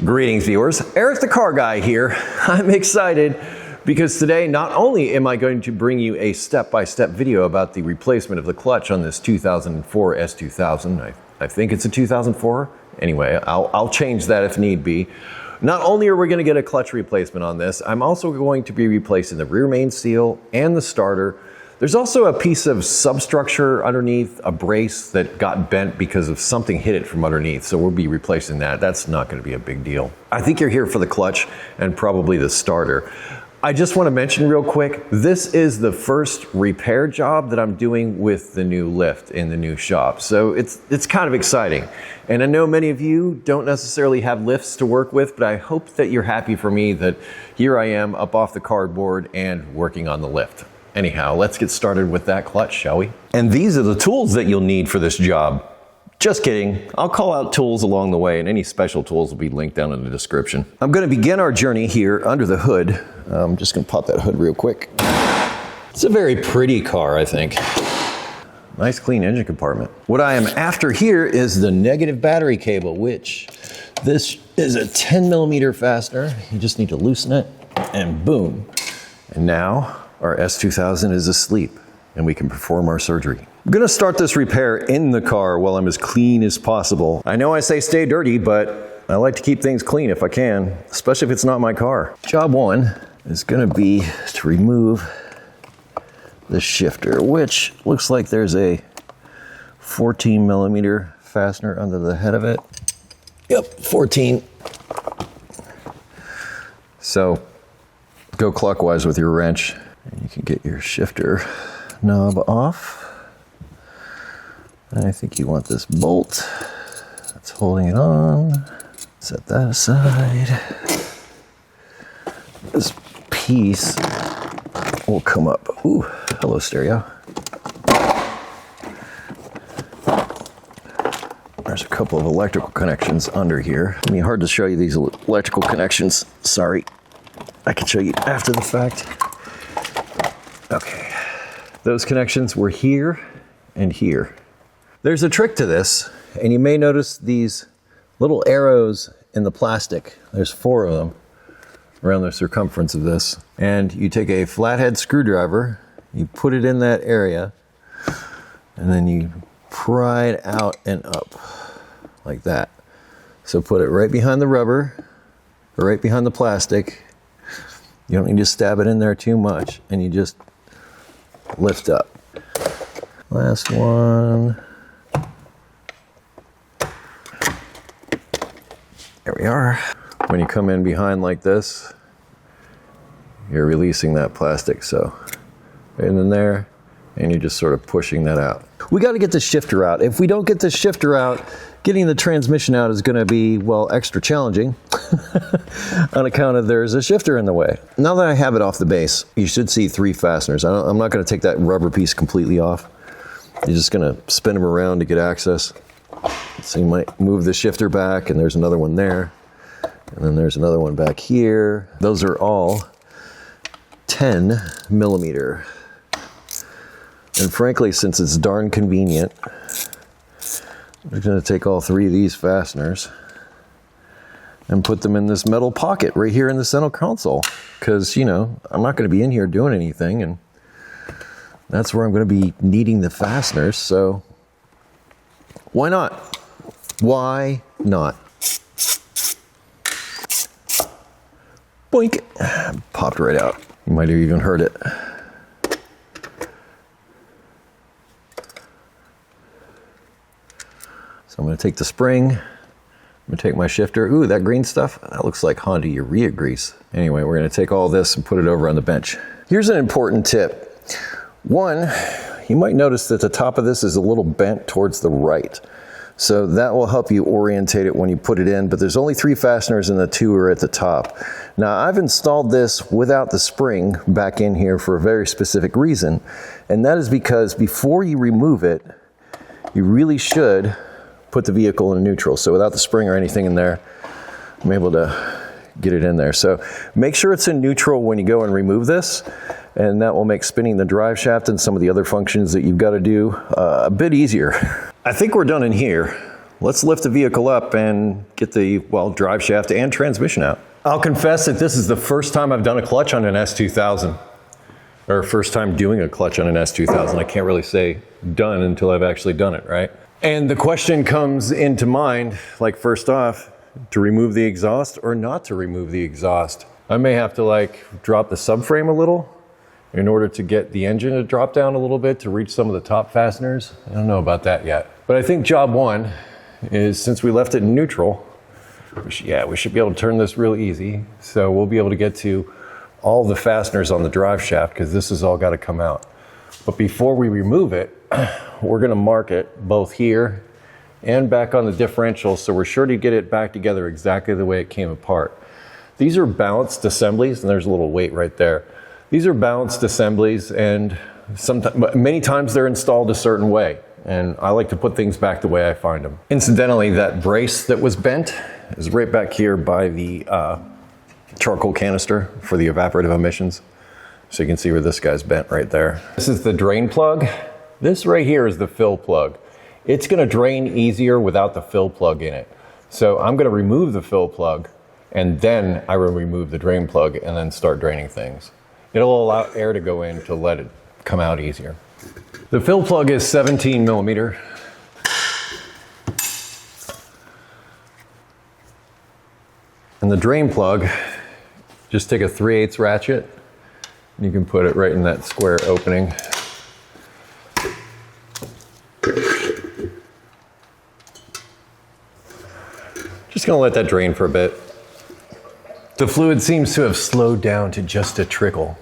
Greetings viewers, Eric the Car Guy here. I'm excited because today not only am I going to bring you a step-by-step video about the replacement of the clutch on this 2004 S2000. I think it's a 2004. Anyway, I'll change that if need be. Not only are we going to get a clutch replacement on this, I'm also going to be replacing the rear main seal and the starter. There's also a piece of substructure underneath, a brace that got bent because of something hit it from underneath. So we'll be replacing that. That's not going to be a big deal. I think you're here for the clutch and probably the starter. I just want to mention real quick, this is the first repair job that I'm doing with the new lift in the new shop. So it's kind of exciting. And I know many of you don't necessarily have lifts to work with, but I hope that you're happy for me that here I am up off the cardboard and working on the lift. Anyhow, let's get started with that clutch, shall we? And these are the tools that you'll need for this job. Just kidding. I'll call out tools along the way, and any special tools will be linked down in the description. I'm going to begin our journey here under the hood. I'm just going to pop that hood real quick. It's a very pretty car, I think. Nice clean engine compartment. What I am after here is the negative battery cable, which this is a 10mm fastener. You just need to loosen it, and boom. And now our S2000 is asleep and we can perform our surgery. I'm gonna start this repair in the car while I'm as clean as possible. I know I say stay dirty, but I like to keep things clean if I can, especially if it's not my car. Job one is gonna be to remove the shifter, which looks like there's a 14mm fastener under the head of it. Yep, 14. So go clockwise with your wrench. And you can get your shifter knob off. And I think you want this bolt that's holding it on. Set that aside. This piece will come up. Ooh, hello stereo. There's a couple of electrical connections under here. I mean, hard to show you these electrical connections. Sorry. I can show you after the fact. Okay, those connections were here and here. There's a trick to this, and you may notice these little arrows in the plastic. There's 4 of them around the circumference of this. And you take a flathead screwdriver, you put it in that area, and then you pry it out and up like that. So put it right behind the rubber, or right behind the plastic. You don't need to stab it in there too much, and you just lift up. Last one. There we are. When you come in behind like this, you're releasing that plastic. So in there, and you're just sort of pushing that out. We got to get the shifter out. If we don't get the shifter out, getting the transmission out is going to be, well, extra challenging on account of there's a shifter in the way. Now that I have it off the base, you should see 3 fasteners. I'm not going to take that rubber piece completely off. You're just going to spin them around to get access. So you might move the shifter back, and there's another one there. And then there's another one back here. Those are all 10mm. And frankly, since it's darn convenient, we're going to take all 3 of these fasteners and put them in this metal pocket right here in the center console. Because, you know, I'm not going to be in here doing anything, and that's where I'm going to be needing the fasteners. So why not? Why not? Boink. Popped right out. You might have even heard it. So I'm going to take the spring. I'm going to take my shifter. Ooh, that green stuff, that looks like Honda Urea grease. Anyway, we're going to take all this and put it over on the bench. Here's an important tip. One, you might notice that the top of this is a little bent towards the right. So that will help you orientate it when you put it in, but there's only 3 fasteners and the 2 are at the top. Now, I've installed this without the spring back in here for a very specific reason, and that is because before you remove it, you really should put the vehicle in neutral. So without the spring or anything in there, I'm able to get it in there. So make sure it's in neutral when you go and remove this, and that will make spinning the drive shaft and some of the other functions that you've got to do a bit easier. I think we're done in here. let's lift the vehicle up and get the, well, drive shaft and transmission out. I'll confess that this is the first time I've done a clutch on an S2000. Or first time doing a clutch on an S2000. I can't really say done until I've actually done it, right? And the question comes into mind, like first off, to remove the exhaust or not to remove the exhaust. I may have to like drop the subframe a little in order to get the engine to drop down a little bit to reach some of the top fasteners. I don't know about that yet. But I think job one is, since we left it in neutral, we should be able to turn this real easy. So we'll be able to get to all the fasteners on the drive shaft, because this has all got to come out. But before we remove it, we're going to mark it both here and back on the differential, so we're sure to get it back together exactly the way it came apart. These are balanced assemblies, and there's a little weight right there. These are balanced assemblies, and many times they're installed a certain way, and I like to put things back the way I find them. Incidentally, that brace that was bent is right back here by the charcoal canister for the evaporative emissions. So you can see where this guy's bent right there. This is the drain plug. This right here is the fill plug. It's gonna drain easier without the fill plug in it. So I'm gonna remove the fill plug, and then I will remove the drain plug and then start draining things. It'll allow air to go in to let it come out easier. The fill plug is 17 millimeter. And the drain plug, just take a 3/8 ratchet, and you can put it right in that square opening. Just gonna let that drain for a bit. The fluid seems to have slowed down to just a trickle.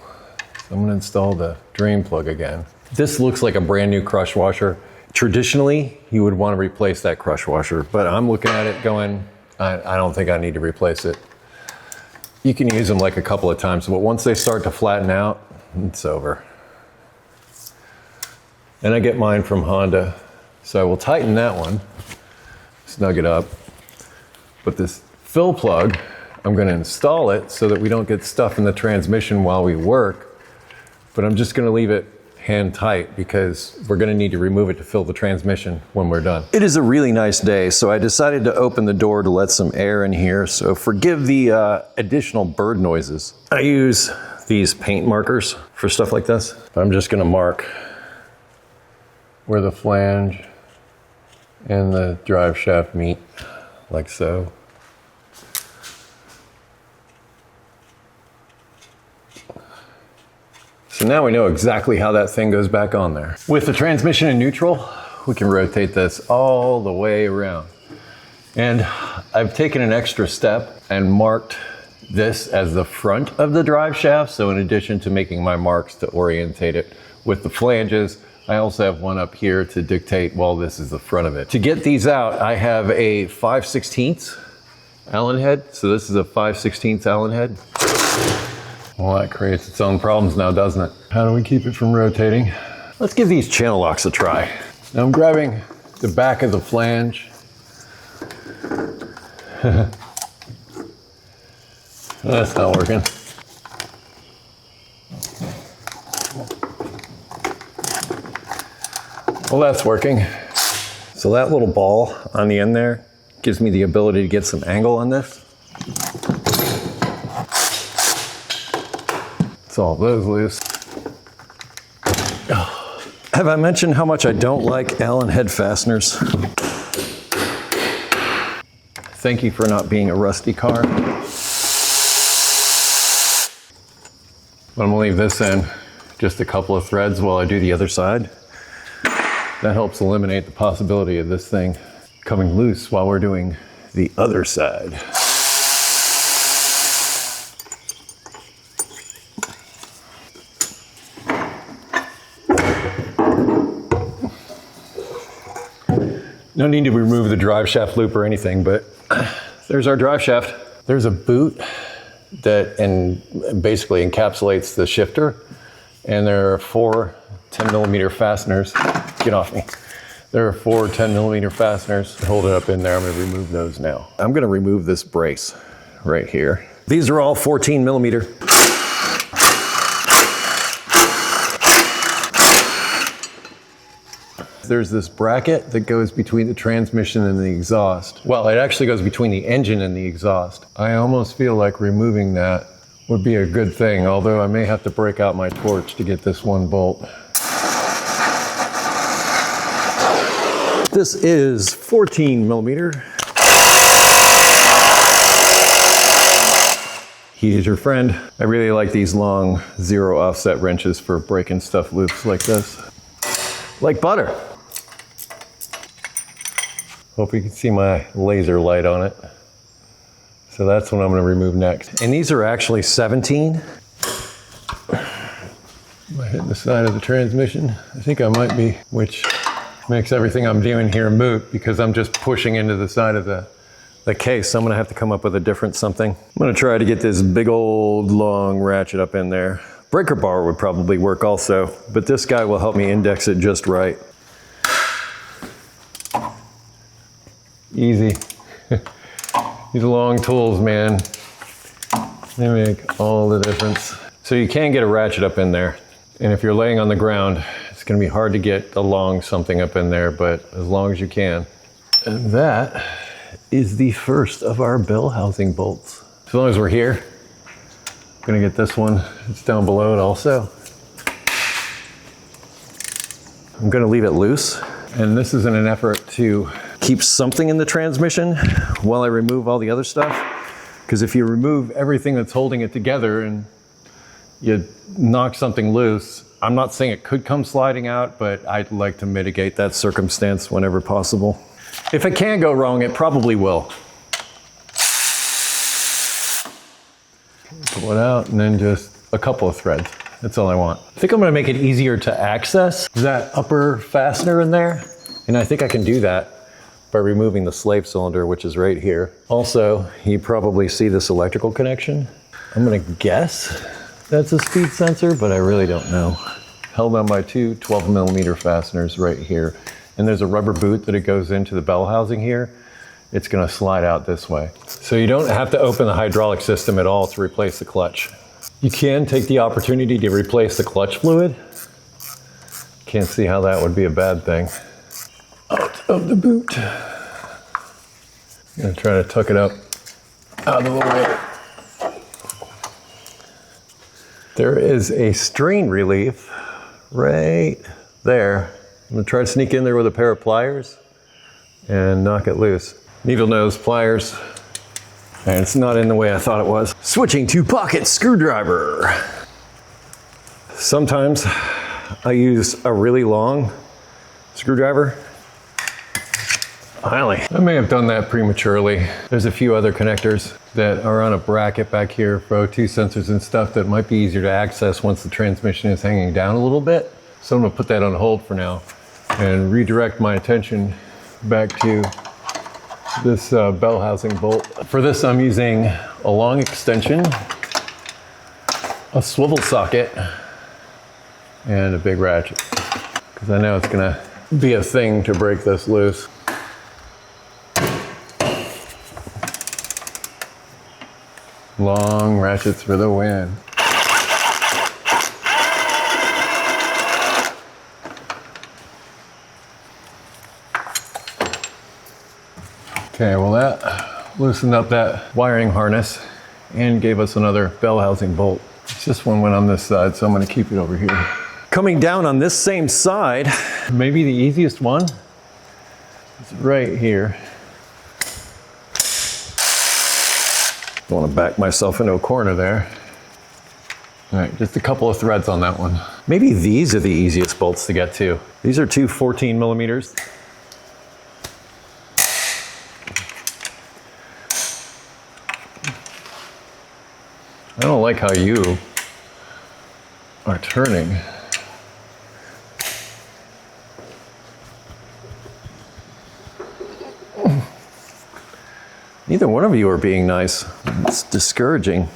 So I'm gonna install the drain plug again. This looks like a brand new crush washer. Traditionally, you would want to replace that crush washer, but I'm looking at it going, I don't think I need to replace it. You can use them like a couple of times, but once they start to flatten out, it's over. And I get mine from Honda, so I will tighten that one, snug it up. But this fill plug, I'm going to install it so that we don't get stuff in the transmission while we work, but I'm just going to leave it hand tight because we're going to need to remove it to fill the transmission when we're done. It is a really nice day, so I decided to open the door to let some air in here, so forgive the additional bird noises. I use these paint markers for stuff like this. I'm just going to mark where the flange and the drive shaft meet, like so. So now we know exactly how that thing goes back on there. With the transmission in neutral, we can rotate this all the way around. And I've taken an extra step and marked this as the front of the drive shaft. So in addition to making my marks to orientate it with the flanges, I also have one up here to dictate, well, this is the front of it. To get these out, I have a 5/16 Allen head. So this is a 5/16 Allen head. Well, that creates its own problems now, doesn't it? How do we keep it from rotating? Let's give these channel locks a try. Now I'm grabbing the back of the flange. That's not working. Well, that's working. So that little ball on the end there gives me the ability to get some angle on this. All those loose. Have I mentioned how much I don't like Allen head fasteners? Thank you for not being a rusty car. But I'm gonna leave this in, just a couple of threads while I do the other side. That helps eliminate the possibility of this thing coming loose while we're doing the other side. No need to remove the drive shaft loop or anything, but there's our drive shaft. There's a boot that basically encapsulates the shifter, and there are 4 10mm fasteners. Get off me. There are 4 10mm fasteners. Hold it up in there. I'm going to remove those now. I'm going to remove this brace right here. These are all 14mm. there's this bracket that goes between the transmission and the exhaust. Well, it actually goes between the engine and the exhaust. I almost feel like removing that would be a good thing, although I may have to break out my torch to get this one bolt. This is 14 millimeter. Heat is your friend. I really like these long zero offset wrenches for breaking stuff loose like this. Like butter. Hope you can see my laser light on it. So that's what I'm going to remove next. And these are actually 17. Am I hitting the side of the transmission? I think I might be, which makes everything I'm doing here moot because I'm just pushing into the side of the case. So I'm going to have to come up with a different something. I'm going to try to get this big old long ratchet up in there. Breaker bar would probably work also, but this guy will help me index it just right. Easy. These long tools, man, they make all the difference. So you can get a ratchet up in there. And if you're laying on the ground, it's going to be hard to get a long something up in there, but as long as you can. And that is the first of our bell housing bolts. As long as we're here, I'm going to get this one. It's down below it also. I'm going to leave it loose. And this is in an effort to keep something in the transmission while I remove all the other stuff. Because if you remove everything that's holding it together and you knock something loose, I'm not saying it could come sliding out, but I'd like to mitigate that circumstance whenever possible. If it can go wrong, it probably will. Pull it out and then just a couple of threads. That's all I want. I think I'm gonna make it easier to access that upper fastener in there. And I think I can do that by removing the slave cylinder, which is right here. Also, you probably see this electrical connection. I'm gonna guess that's a speed sensor, but I really don't know. Held on by two 12 millimeter fasteners right here. And there's a rubber boot that it goes into the bell housing here. It's gonna slide out this way. So you don't have to open the hydraulic system at all to replace the clutch. You can take the opportunity to replace the clutch fluid. Can't see how that would be a bad thing. Out of the boot. I'm gonna try to tuck it up out of the way. There is a strain relief right there. I'm gonna try to sneak in there with a pair of pliers and knock it loose. Needle nose pliers, and it's not in the way I thought it was. Switching to pocket screwdriver. Sometimes I use a really long screwdriver. Finally, I may have done that prematurely. There's a few other connectors that are on a bracket back here for O2 sensors and stuff that might be easier to access once the transmission is hanging down a little bit. So I'm gonna put that on hold for now and redirect my attention back to this bell housing bolt. For this, I'm using a long extension, a swivel socket, and a big ratchet. Because I know it's gonna be a thing to break this loose. Long ratchets for the win. Okay, well that loosened up that wiring harness and gave us another bell housing bolt. This one went on this side, so I'm gonna keep it over here. Coming down on this same side, maybe the easiest one is right here. Don't want to back myself into a corner there. All right, just a couple of threads on that one. Maybe these are the easiest bolts to get to. These are two 14 millimeters. I don't like how you are turning. Neither one of you are being nice. It's discouraging.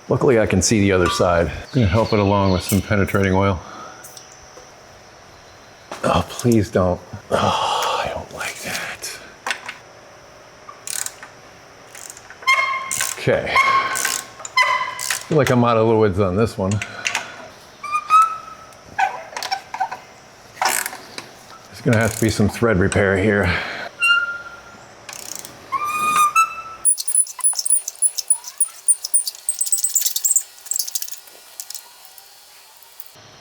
Luckily, I can see the other side. I'm gonna help it along with some penetrating oil. Oh, please don't. Oh, I don't like that. Okay. I feel like I'm out of liquids on this one. It's gonna have to be some thread repair here.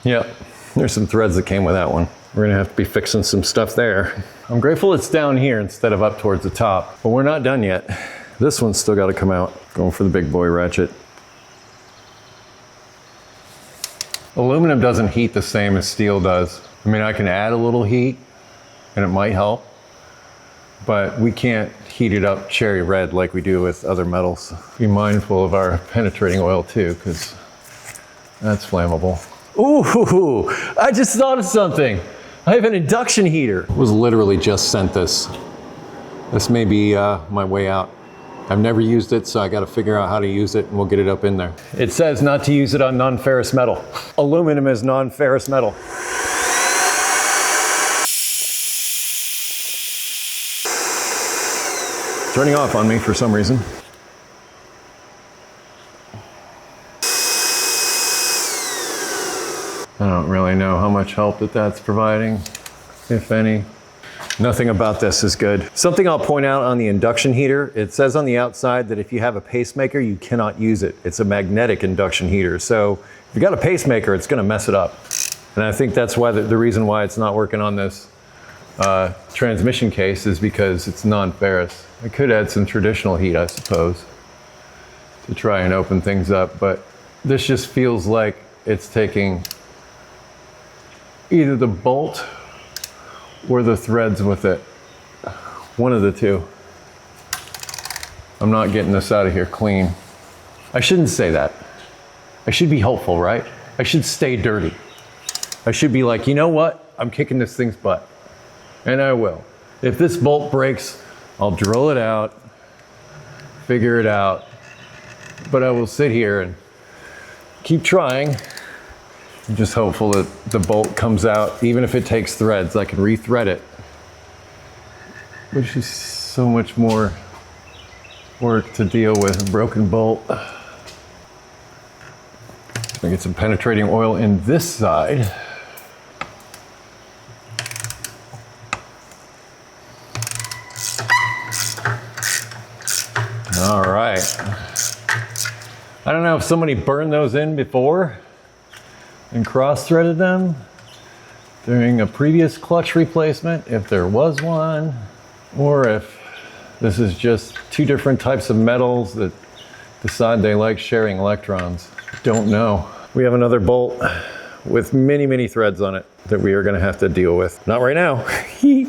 Yep, there's some threads that came with that one. We're gonna have to be fixing some stuff there. I'm grateful it's down here instead of up towards the top, but we're not done yet. This one's still gotta come out. Going for the big boy ratchet. Aluminum doesn't heat the same as steel does. I mean, I can add a little heat and it might help, but we can't heat it up cherry red like we do with other metals. Be mindful of our penetrating oil too, because that's flammable. Ooh, I just thought of something. I have an induction heater. Was literally just sent this. This may be my way out. I've never used it, so I got to figure out how to use it, and we'll get it up in there. It says not to use it on non-ferrous metal. Aluminum is non-ferrous metal. Turning off on me for some reason. I don't really know how much help that's providing, if any. Nothing about this is good. Something I'll point out on the induction heater, it says on the outside that if you have a pacemaker, you cannot use it. It's a magnetic induction heater. So if you got a pacemaker, it's gonna mess it up. And I think that's why the reason why it's not working on this transmission case is because it's non-ferrous. I could add some traditional heat, I suppose, to try and open things up, but this just feels like it's taking either the bolt or the threads with it. One of the two. I'm not getting this out of here clean. I shouldn't say that. I should be hopeful, right? I should stay dirty. I should be like, you know what? I'm kicking this thing's butt. And I will. If this bolt breaks, I'll drill it out, figure it out, but I will sit here and keep trying. I'm just hopeful that the bolt comes out. Even if it takes threads, I can re-thread it, which is so much more work to deal with a broken bolt. I get some penetrating oil in this side. All right. I don't know if somebody burned those in before and cross-threaded them during a previous clutch replacement, if there was one, or if this is just two different types of metals that decide they like sharing electrons. Don't know. We have another bolt with many, many threads on it that we are gonna have to deal with. Not right now.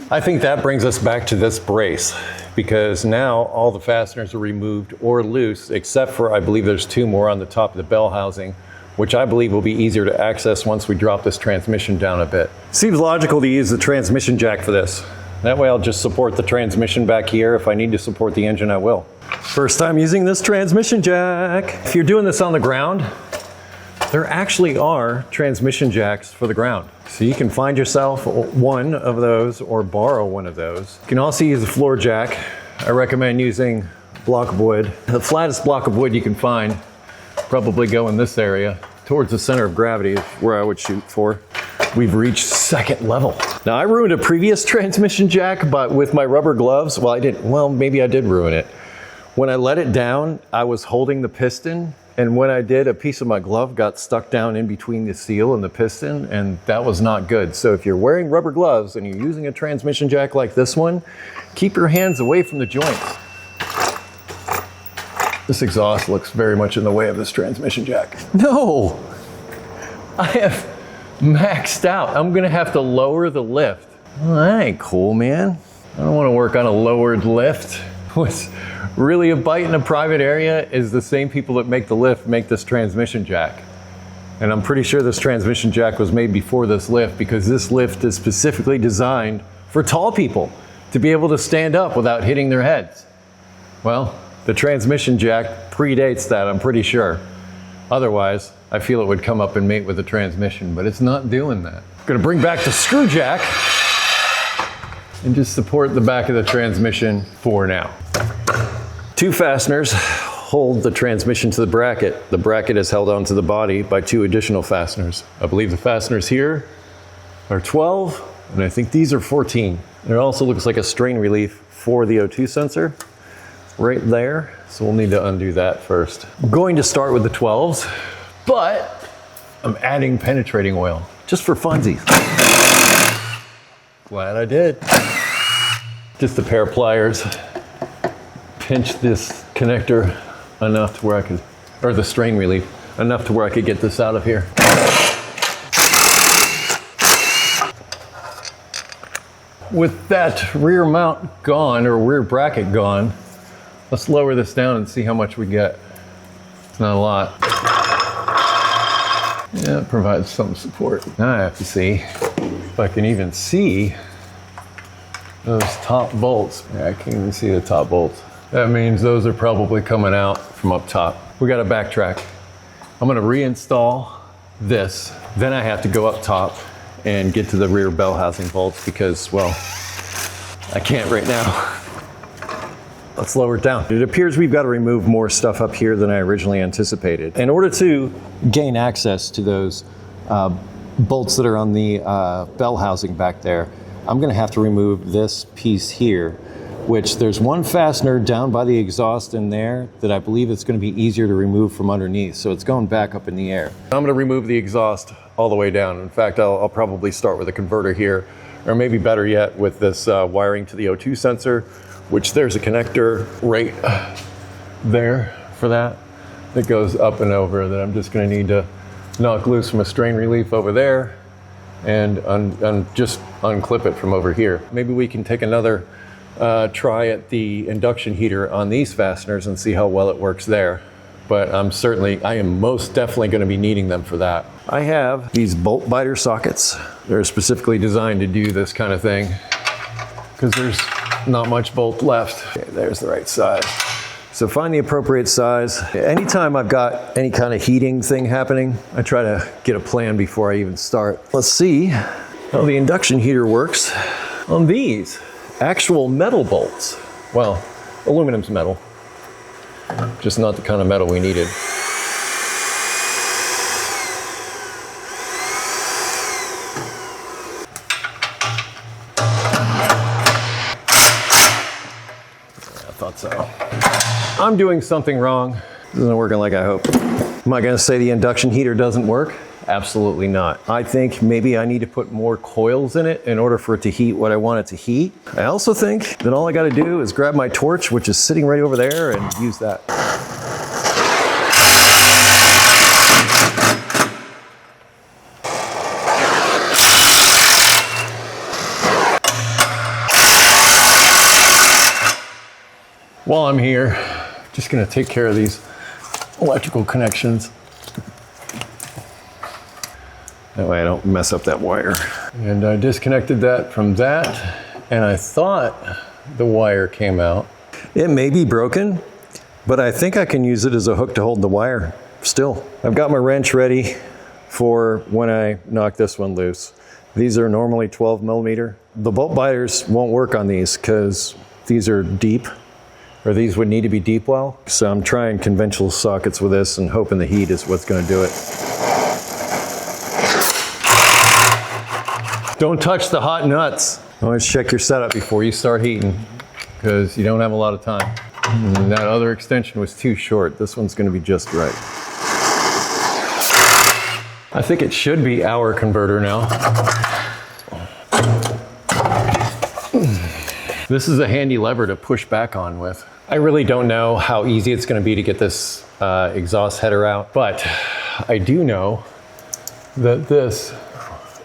I think that brings us back to this brace, because now all the fasteners are removed or loose, except for, I believe there's two more on the top of the bell housing, which I believe will be easier to access once we drop this transmission down a bit. Seems logical to use the transmission jack for this. That way I'll just support the transmission back here. If I need to support the engine, I will. First time using this transmission jack. If you're doing this on the ground, there actually are transmission jacks for the ground. So you can find yourself one of those or borrow one of those. You can also use a floor jack. I recommend using block of wood. The flattest block of wood you can find, probably go in this area towards the center of gravity is where I would shoot for. We've reached second level. Now I ruined a previous transmission jack, but with my rubber gloves, maybe I did ruin it. When I let it down, I was holding the piston, and when I did, a piece of my glove got stuck down in between the seal and the piston, and that was not good. So if you're wearing rubber gloves and you're using a transmission jack like this one, keep your hands away from the joints. This exhaust looks very much in the way of this transmission jack. No! I have maxed out. I'm gonna have to lower the lift. Well, that ain't cool, man. I don't wanna work on a lowered lift. What's really a bite in a private area is the same people that make the lift make this transmission jack. And I'm pretty sure this transmission jack was made before this lift, because this lift is specifically designed for tall people to be able to stand up without hitting their heads. Well, the transmission jack predates that, I'm pretty sure. Otherwise, I feel it would come up and mate with the transmission, but it's not doing that. I'm gonna bring back the screw jack and just support the back of the transmission for now. Two fasteners hold the transmission to the bracket. The bracket is held onto the body by two additional fasteners. I believe the fasteners here are 12 And I think these are 14. And it also looks like a strain relief for the O2 sensor right there. So we'll need to undo that first. I'm going to start with the 12s, but I'm adding penetrating oil just for funsies. Glad I did. Just a pair of pliers. Pinch this connector enough to where I could, or the strain relief, enough to where I could get this out of here. With that rear mount gone, or rear bracket gone, let's lower this down and see how much we get. It's not a lot. Yeah, it provides some support. Now I have to see if I can even see those top bolts. Yeah, I can't even see the top bolts. That means those are probably coming out from up top. We gotta backtrack. I'm gonna reinstall this. Then I have to go up top and get to the rear bell housing bolts because, well, I can't right now. Let's lower it down. It appears we've got to remove more stuff up here than I originally anticipated. In order to gain access to those bolts that are on the bell housing back there, I'm going to have to remove this piece here, which there's one fastener down by the exhaust in there that I believe it's going to be easier to remove from underneath. So it's going back up in the air. I'm going to remove the exhaust all the way down. In fact, I'll probably start with a converter here, or maybe better yet with this wiring to the O2 sensor, which there's a connector right there for that goes up and over that I'm just going to need to knock loose from a strain relief over there and just unclip it from over here. Maybe we can take another try at the induction heater on these fasteners and see how well it works there. But I am most definitely going to be needing them for that. I have these bolt biter sockets. They're specifically designed to do this kind of thing because there's not much bolt left. Okay, there's the right size. So find the appropriate size. Anytime I've got any kind of heating thing happening, I try to get a plan before I even start. Let's see how the induction heater works on these actual metal bolts. Well, aluminum's metal, just not the kind of metal we needed. So I'm doing something wrong. This isn't working like I hope. Am I going to say the induction heater doesn't work? Absolutely not. I think maybe I need to put more coils in it in order for it to heat what I want it to heat. I also think that all I got to do is grab my torch, which is sitting right over there, and use that. While I'm here, just gonna take care of these electrical connections. That way I don't mess up that wire. And I disconnected that from that, and I thought the wire came out. It may be broken, but I think I can use it as a hook to hold the wire still. I've got my wrench ready for when I knock this one loose. These are normally 12 millimeter. The bolt biters won't work on these because these are deep, or these would need to be deep well. So I'm trying conventional sockets with this and hoping the heat is what's going to do it. Don't touch the hot nuts. Always check your setup before you start heating because you don't have a lot of time. And that other extension was too short. This one's going to be just right. I think it should be our converter now. This is a handy lever to push back on with. I really don't know how easy it's going to be to get this exhaust header out, but I do know that this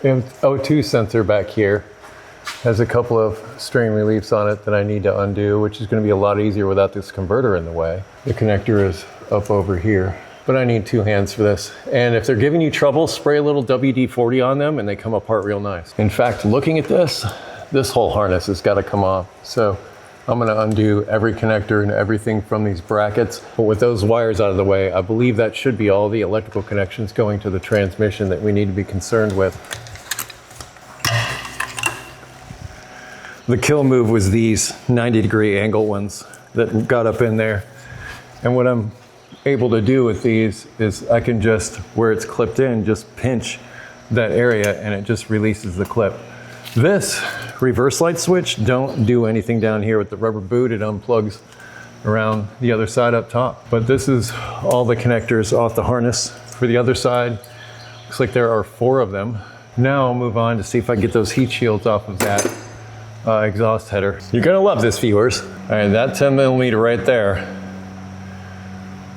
O2 sensor back here has a couple of strain reliefs on it that I need to undo, which is going to be a lot easier without this converter in the way. The connector is up over here, but I need two hands for this. And if they're giving you trouble, spray a little WD-40 on them and they come apart real nice. In fact, looking at this whole harness has got to come off. So I'm going to undo every connector and everything from these brackets. But with those wires out of the way, I believe that should be all the electrical connections going to the transmission that we need to be concerned with. The kill move was these 90-degree angle ones that got up in there. And what I'm able to do with these is I can just, where it's clipped in, just pinch that area and it just releases the clip. This reverse light switch, don't do anything down here with the rubber boot. It unplugs around the other side up top. But this is all the connectors off the harness for the other side. Looks like there are 4 of them. Now I'll move on to see if I can get those heat shields off of that exhaust header. You're gonna love this, viewers. All right, that 10mm right there,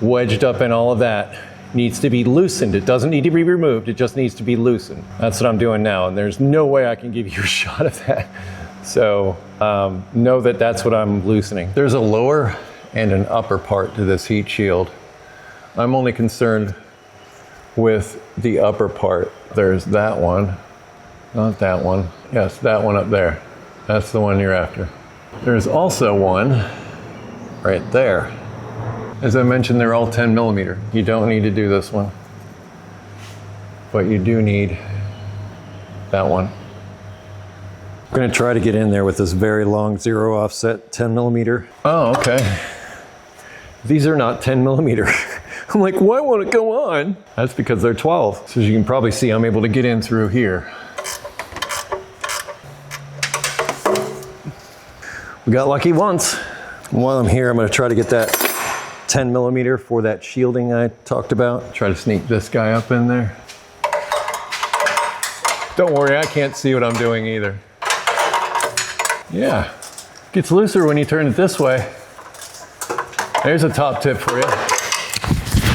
wedged up in all of that, needs to be loosened. It doesn't need to be removed, it just needs to be loosened. That's what I'm doing now, and there's no way I can give you a shot of that. So know that that's what I'm loosening. There's a lower and an upper part to this heat shield. I'm only concerned with the upper part. There's that one, not that one. Yes, that one up there. That's the one you're after. There's also one right there. As I mentioned, they're all 10mm. You don't need to do this one, but you do need that one. I'm gonna try to get in there with this very long 0 offset 10mm. Oh, okay. These are not 10mm. I'm like, why won't it go on? That's because they're 12. So as you can probably see, I'm able to get in through here. We got lucky once. While I'm here, I'm gonna try to get that 10mm for that shielding I talked about. Try to sneak this guy up in there. Don't worry, I can't see what I'm doing either. Yeah, gets looser when you turn it this way. There's a top tip for you.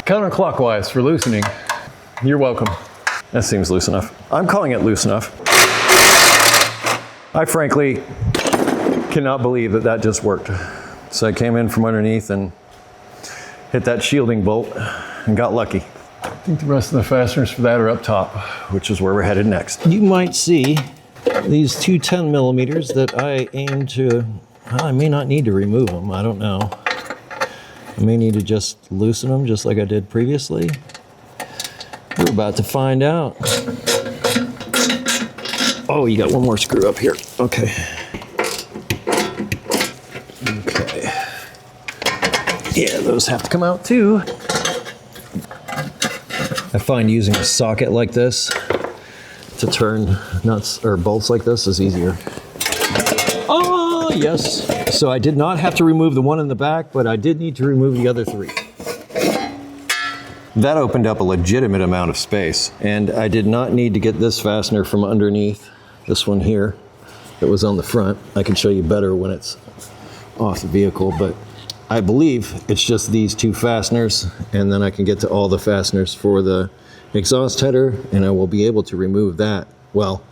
Counterclockwise for loosening. You're welcome. That seems loose enough. I'm calling it loose enough. I frankly cannot believe that that just worked. So I came in from underneath and hit that shielding bolt and got lucky. I think the rest of the fasteners for that are up top, which is where we're headed next. You might see these 2 10mm that I aim to, I may not need to remove them, I don't know. I may need to just loosen them just like I did previously. We're about to find out. Oh, you got one more screw up here. Okay. Okay. Yeah, those have to come out too. I find using a socket like this to turn nuts or bolts like this is easier. Oh, yes. So I did not have to remove the one in the back, but I did need to remove the other 3. That opened up a legitimate amount of space, and I did not need to get this fastener from underneath, this one here, that was on the front. I can show you better when it's off the vehicle, but I believe it's just these 2 fasteners, and then I can get to all the fasteners for the exhaust header, and I will be able to remove that. Well,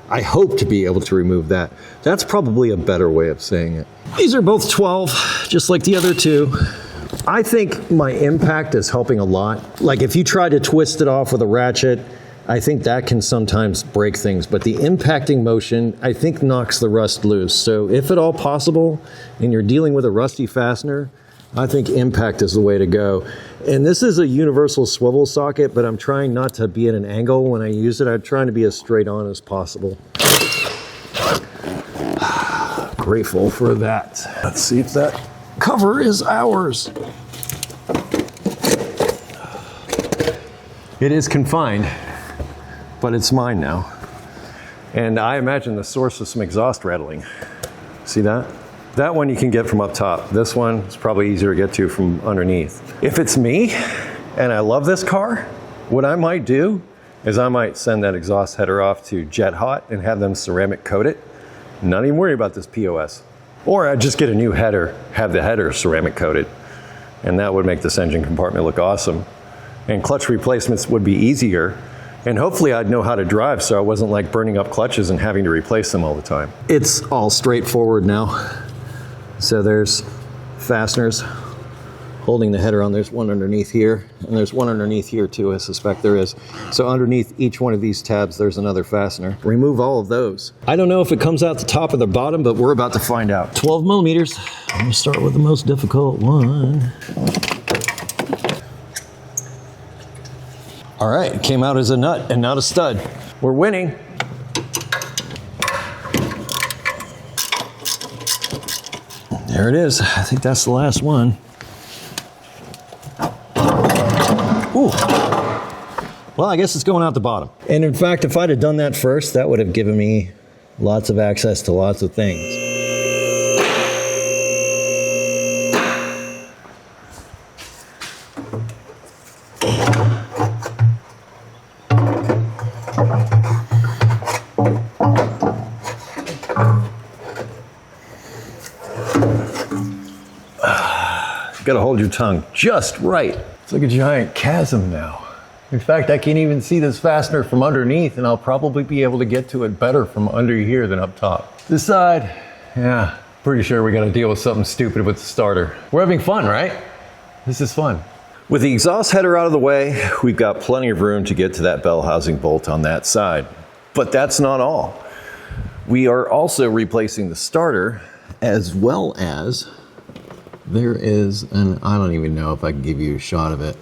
I hope to be able to remove that. That's probably a better way of saying it. These are both 12, just like the other 2. I think my impact is helping a lot. Like if you try to twist it off with a ratchet, I think that can sometimes break things, but the impacting motion, I think, knocks the rust loose. So if at all possible, and you're dealing with a rusty fastener, I think impact is the way to go. And this is a universal swivel socket, but I'm trying not to be at an angle when I use it. I'm trying to be as straight on as possible. Grateful for that. Let's see if that cover is ours. It is confined, but it's mine now. And I imagine the source of some exhaust rattling. See that? That one you can get from up top. This one is probably easier to get to from underneath. If it's me, and I love this car, what I might do is I might send that exhaust header off to Jet Hot and have them ceramic coat it. Not even worry about this POS. Or I'd just get a new header, have the header ceramic coated, and that would make this engine compartment look awesome. And clutch replacements would be easier, and hopefully I'd know how to drive so I wasn't like burning up clutches and having to replace them all the time. It's all straightforward now. So there's fasteners holding the header on. There's one underneath here, and there's one underneath here too, I suspect there is. So underneath each one of these tabs, there's another fastener. Remove all of those. I don't know if it comes out the top or the bottom, but we're about to find out. 12mm. I'm gonna start with the most difficult one. All right, it came out as a nut and not a stud. We're winning. There it is. I think that's the last one. Ooh. Well, I guess it's going out the bottom. And in fact, if I'd have done that first, that would have given me Lots of access to lots of things. Gotta hold your tongue just right. It's like a giant chasm now. In fact, I can't even see this fastener from underneath, and I'll probably be able to get to it better from under here than up top. This side, yeah, pretty sure we gotta deal with something stupid with the starter. We're having fun, right? This is fun. With the exhaust header out of the way, we've got plenty of room to get to that bell housing bolt on that side. But that's not all. We are also replacing the starter, as well as there is, and I don't even know if I can give you a shot of it.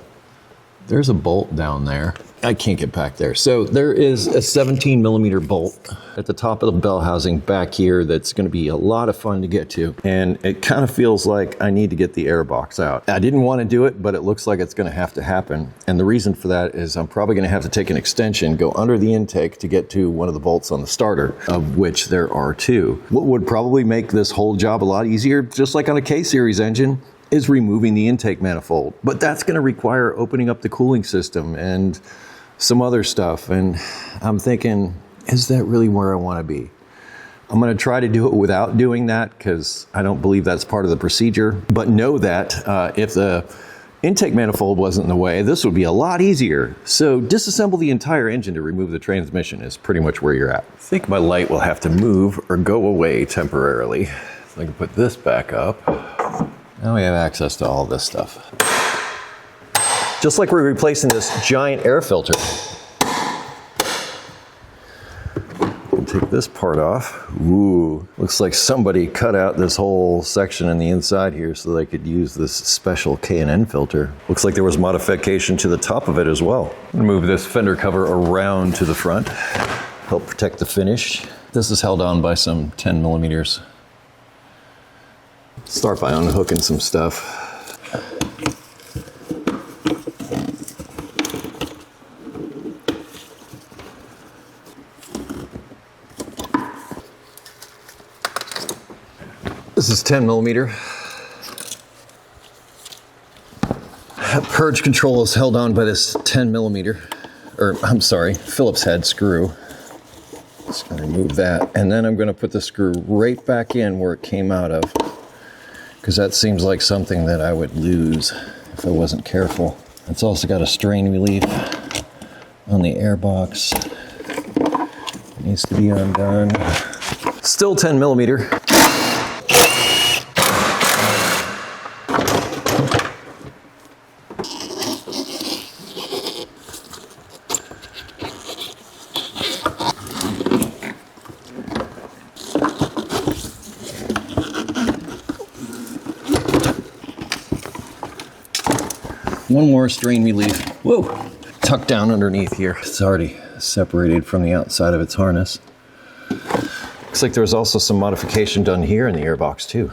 There's a bolt down there. I can't get back there. So there is a 17mm bolt at the top of the bell housing back here that's gonna be a lot of fun to get to. And it kind of feels like I need to get the air box out. I didn't want to do it, but it looks like it's gonna have to happen. And the reason for that is I'm probably gonna have to take an extension, go under the intake to get to one of the bolts on the starter, of which there are two. What would probably make this whole job a lot easier, just like on a K-Series engine, is removing the intake manifold. But that's gonna require opening up the cooling system and some other stuff. And I'm thinking, is that really where I wanna be? I'm gonna try to do it without doing that because I don't believe that's part of the procedure. But know that if the intake manifold wasn't in the way, this would be a lot easier. So disassemble the entire engine to remove the transmission is pretty much where you're at. I think my light will have to move or go away temporarily. So I can put this back up. Now we have access to all this stuff. Just like we're replacing this giant air filter. We'll take this part off. Ooh, looks like somebody cut out this whole section in the inside here so they could use this special K&N filter. Looks like there was modification to the top of it as well. Move this fender cover around to the front, help protect the finish. This is held on by some 10mm. Start by unhooking some stuff. This is 10mm. Purge control is held on by this 10mm, or I'm sorry, Phillips head screw. Just gonna remove that, and then I'm gonna put the screw right back in where it came out of, because that seems like something that I would lose if I wasn't careful. It's also got a strain relief on the air box. It needs to be undone. Still 10mm. One more strain relief. Whoa! Tucked down underneath here. It's already separated from the outside of its harness. Looks like there was also some modification done here in the airbox too.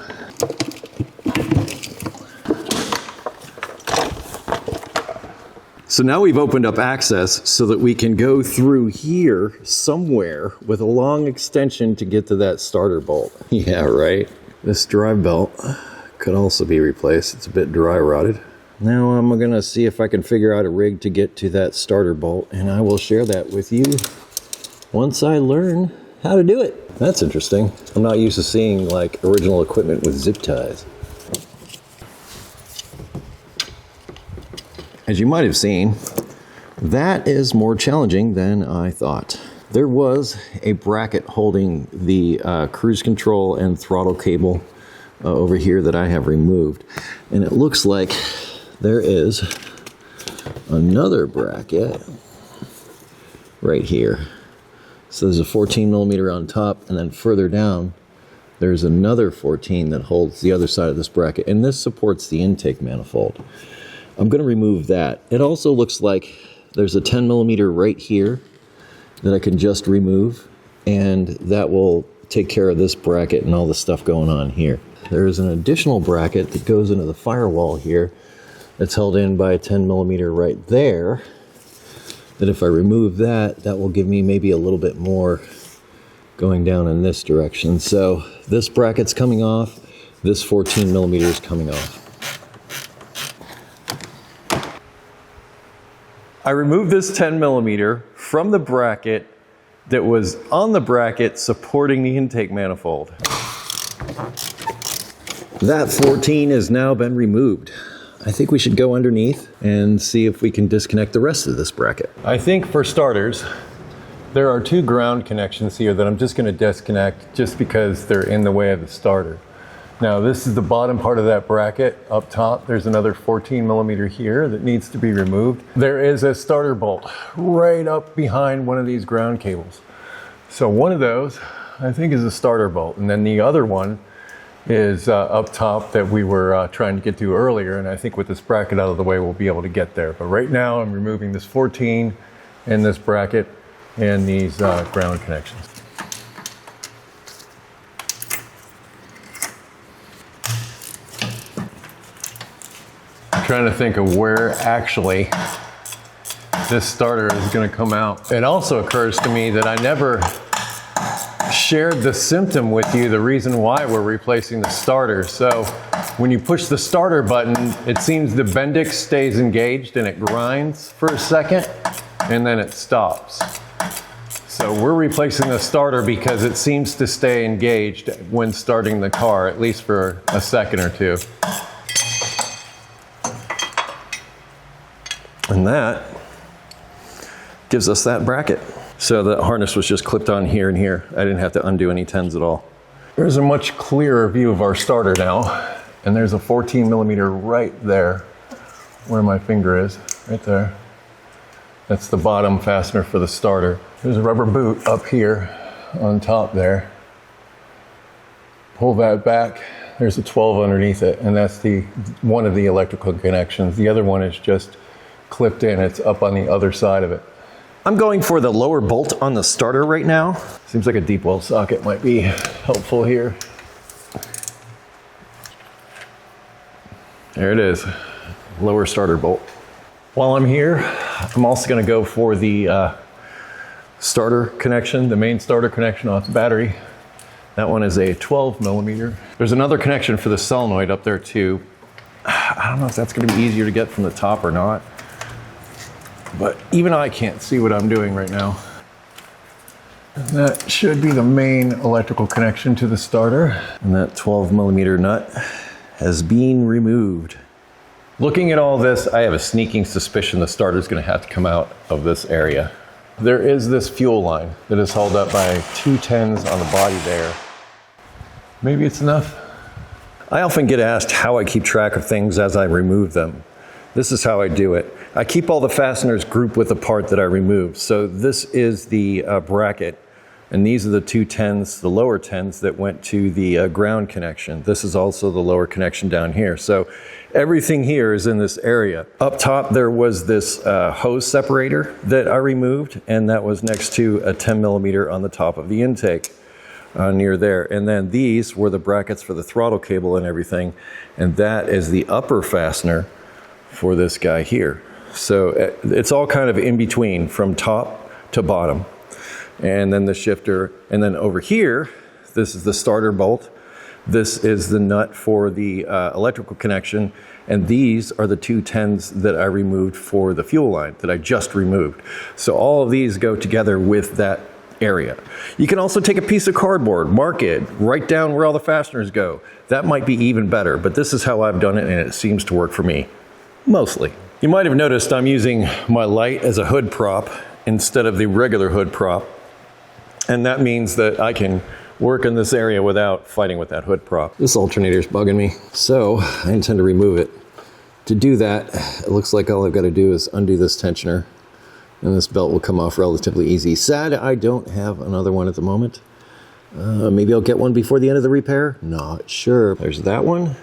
So now we've opened up access so that we can go through here somewhere with a long extension to get to that starter bolt. Yeah, right. This drive belt could also be replaced. It's a bit dry rotted. Now I'm gonna see if I can figure out a rig to get to that starter bolt, and I will share that with you once I learn how to do it. That's interesting. I'm not used to seeing like original equipment with zip ties. As you might have seen, that is more challenging than I thought. There was a bracket holding the cruise control and throttle cable over here that I have removed, and it looks like there is another bracket right here. So there's a 14mm on top, and then further down there's another 14 that holds the other side of this bracket, and this supports the intake manifold. I'm going to remove that. It also looks like there's a 10mm right here that I can just remove, and that will take care of this bracket and all the stuff going on here. There's an additional bracket that goes into the firewall here that's held in by a 10mm right there, that if I remove that, that will give me maybe a little bit more going down in this direction. So this bracket's coming off, this 14 millimeter is coming off. I removed this 10 millimeter from the bracket that was on the bracket supporting the intake manifold. That 14 has now been removed. I think we should go underneath and see if we can disconnect the rest of this bracket. I think for starters, there are two ground connections here that I'm just going to disconnect just because they're in the way of the starter. Now this is the bottom part of that bracket up top. There's another 14 millimeter here that needs to be removed. There is a starter bolt right up behind one of these ground cables. So one of those I think is a starter bolt, and then the other one is up top that we were trying to get to earlier, and I think with this bracket out of the way we'll be able to get there. But right now I'm removing this 14 and this bracket and these ground connections. I'm trying to think of where actually this starter is going to come out. It also occurs to me that I never shared the symptom with you, the reason why we're replacing the starter. So when you push the starter button, it seems the Bendix stays engaged and it grinds for a second and then it stops. So we're replacing the starter because it seems to stay engaged when starting the car, at least for a second or two. And that gives us that bracket. So the harness was just clipped on here and here. I didn't have to undo any 10s at all. There's a much clearer view of our starter now. And there's a 14 millimeter right there where my finger is, right there. That's the bottom fastener for the starter. There's a rubber boot up here on top there. Pull that back. There's a 12 underneath it, and that's one of the electrical connections. The other one is just clipped in. It's up on the other side of it. I'm going for the lower bolt on the starter right now. Seems like a deep well socket might be helpful here. There it is, lower starter bolt. While I'm here, I'm also going to go for the starter connection, the main starter connection off the battery. That one is a 12 millimeter. There's another connection for the solenoid up there too. I don't know if that's going to be easier to get from the top or not, but even I can't see what I'm doing right now. And that should be the main electrical connection to the starter. And that 12 millimeter nut has been removed. Looking at all this, I have a sneaking suspicion the starter is going to have to come out of this area. There is this fuel line that is held up by 2 10s on the body there. Maybe it's enough. I often get asked how I keep track of things as I remove them. This is how I do it. I keep all the fasteners grouped with the part that I removed. So this is the bracket, and these are the 2 10s, the lower 10s that went to the ground connection. This is also the lower connection down here. So everything here is in this area. Up top there was this hose separator that I removed, and that was next to a 10 millimeter on the top of the intake near there. And then these were the brackets for the throttle cable and everything, and that is the upper fastener for this guy here. So it's all kind of in between from top to bottom. And then the shifter, and then over here, this is the starter bolt. This is the nut for the electrical connection, and these are the 2 10s that I removed for the fuel line that I just removed. So all of these go together with that area. You can also take a piece of cardboard, mark it, write down where all the fasteners go. That might be even better, but this is how I've done it, and it seems to work for me. Mostly. You might have noticed I'm using my light as a hood prop instead of the regular hood prop. And that means that I can work in this area without fighting with that hood prop. This alternator is bugging me, so I intend to remove it. To do that, it looks like all I've got to do is undo this tensioner, and this belt will come off relatively easy. Sad I don't have another one at the moment. Maybe I'll get one before the end of the repair? Not sure. There's that one,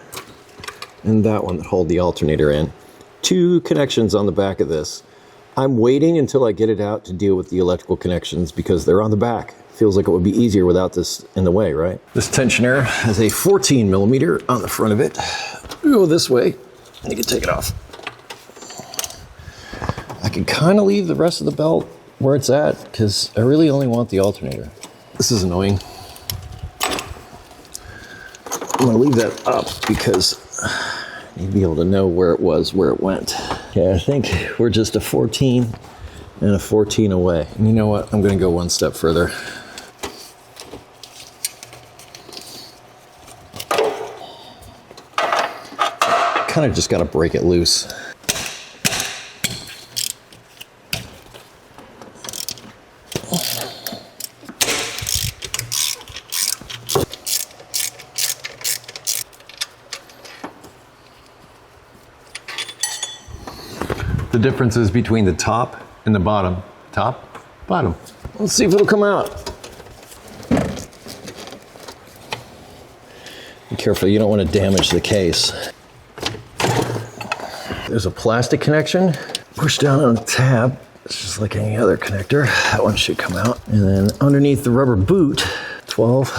and that one that hold the alternator in. 2 connections on the back of this. I'm waiting until I get it out to deal with the electrical connections because they're on the back. Feels like it would be easier without this in the way, right? This tensioner has a 14 millimeter on the front of it. Go this way. You can take it off. I can kind of leave the rest of the belt where it's at because I really only want the alternator. This is annoying. I'm gonna leave that up because you'd be able to know where it was, where it went. Okay, I think we're just a 14 and a 14 away. And you know what? I'm gonna go one step further. Kind of just gotta break it loose. The differences between the top and the bottom. Top, bottom. Let's see if it'll come out. Be careful, you don't want to damage the case. There's a plastic connection. Push down on the tab. It's just like any other connector. That one should come out. And then underneath the rubber boot, 12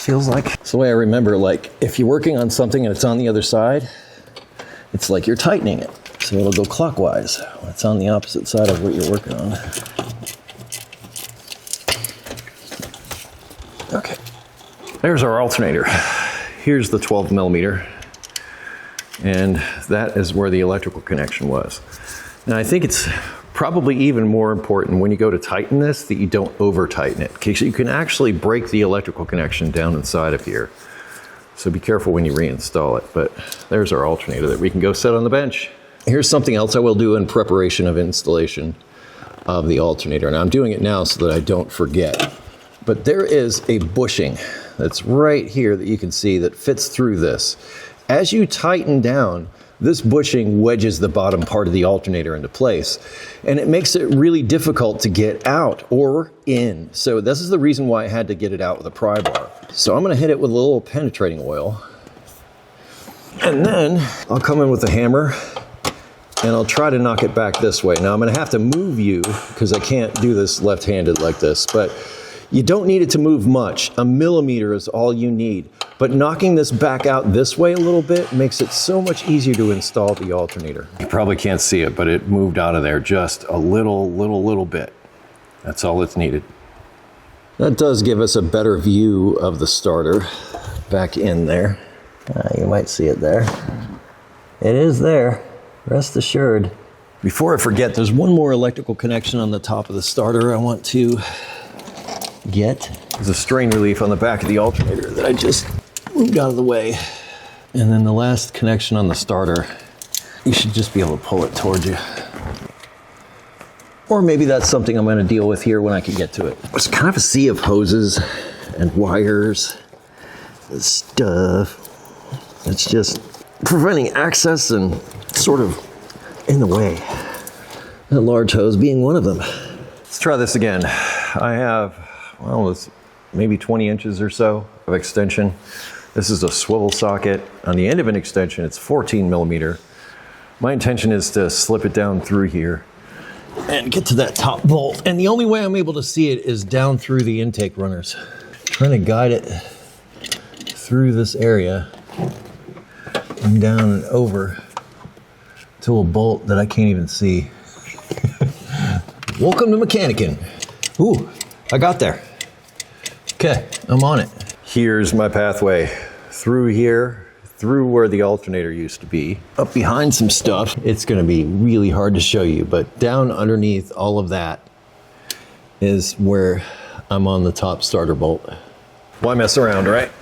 feels like. It's the way I remember, like if you're working on something and it's on the other side, it's like you're tightening it. So it'll go clockwise when it's on the opposite side of what you're working on. Okay. There's our alternator. Here's the 12 millimeter. And that is where the electrical connection was. Now I think it's probably even more important when you go to tighten this that you don't over tighten it, because you can actually break the electrical connection down inside of here. So be careful when you reinstall it. But there's our alternator that we can go set on the bench. Here's something else I will do in preparation of installation of the alternator. And I'm doing it now so that I don't forget. But there is a bushing that's right here that you can see that fits through this. As you tighten down, this bushing wedges the bottom part of the alternator into place. And it makes it really difficult to get out or in. So this is the reason why I had to get it out with a pry bar. So I'm gonna hit it with a little penetrating oil. And then I'll come in with a hammer and I'll try to knock it back this way. Now I'm gonna have to move you because I can't do this left-handed like this, but you don't need it to move much. A millimeter is all you need. But knocking this back out this way a little bit makes it so much easier to install the alternator. You probably can't see it, but it moved out of there just a little bit. That's all it's needed. That does give us a better view of the starter back in there. You might see it there. It is there. Rest assured. Before I forget, there's one more electrical connection on the top of the starter I want to get. There's a strain relief on the back of the alternator that I just moved out of the way. And then the last connection on the starter, you should just be able to pull it towards you. Or maybe that's something I'm going to deal with here when I can get to it. It's kind of a sea of hoses and wires and stuff. It's just preventing access and sort of in the way. That large hose being one of them. Let's try this again. I have, well, it's maybe 20 inches or so of extension. This is a swivel socket. On the end of an extension, it's 14 millimeter. My intention is to slip it down through here and get to that top bolt. And the only way I'm able to see it is down through the intake runners. Trying to guide it through this area and down and over to a bolt that I can't even see. Welcome to mechanicking. Ooh, I got there. Okay, I'm on it. Here's my pathway through here, through where the alternator used to be, up behind some stuff. It's gonna be really hard to show you, but down underneath all of that is where I'm on the top starter bolt. Why mess around, right?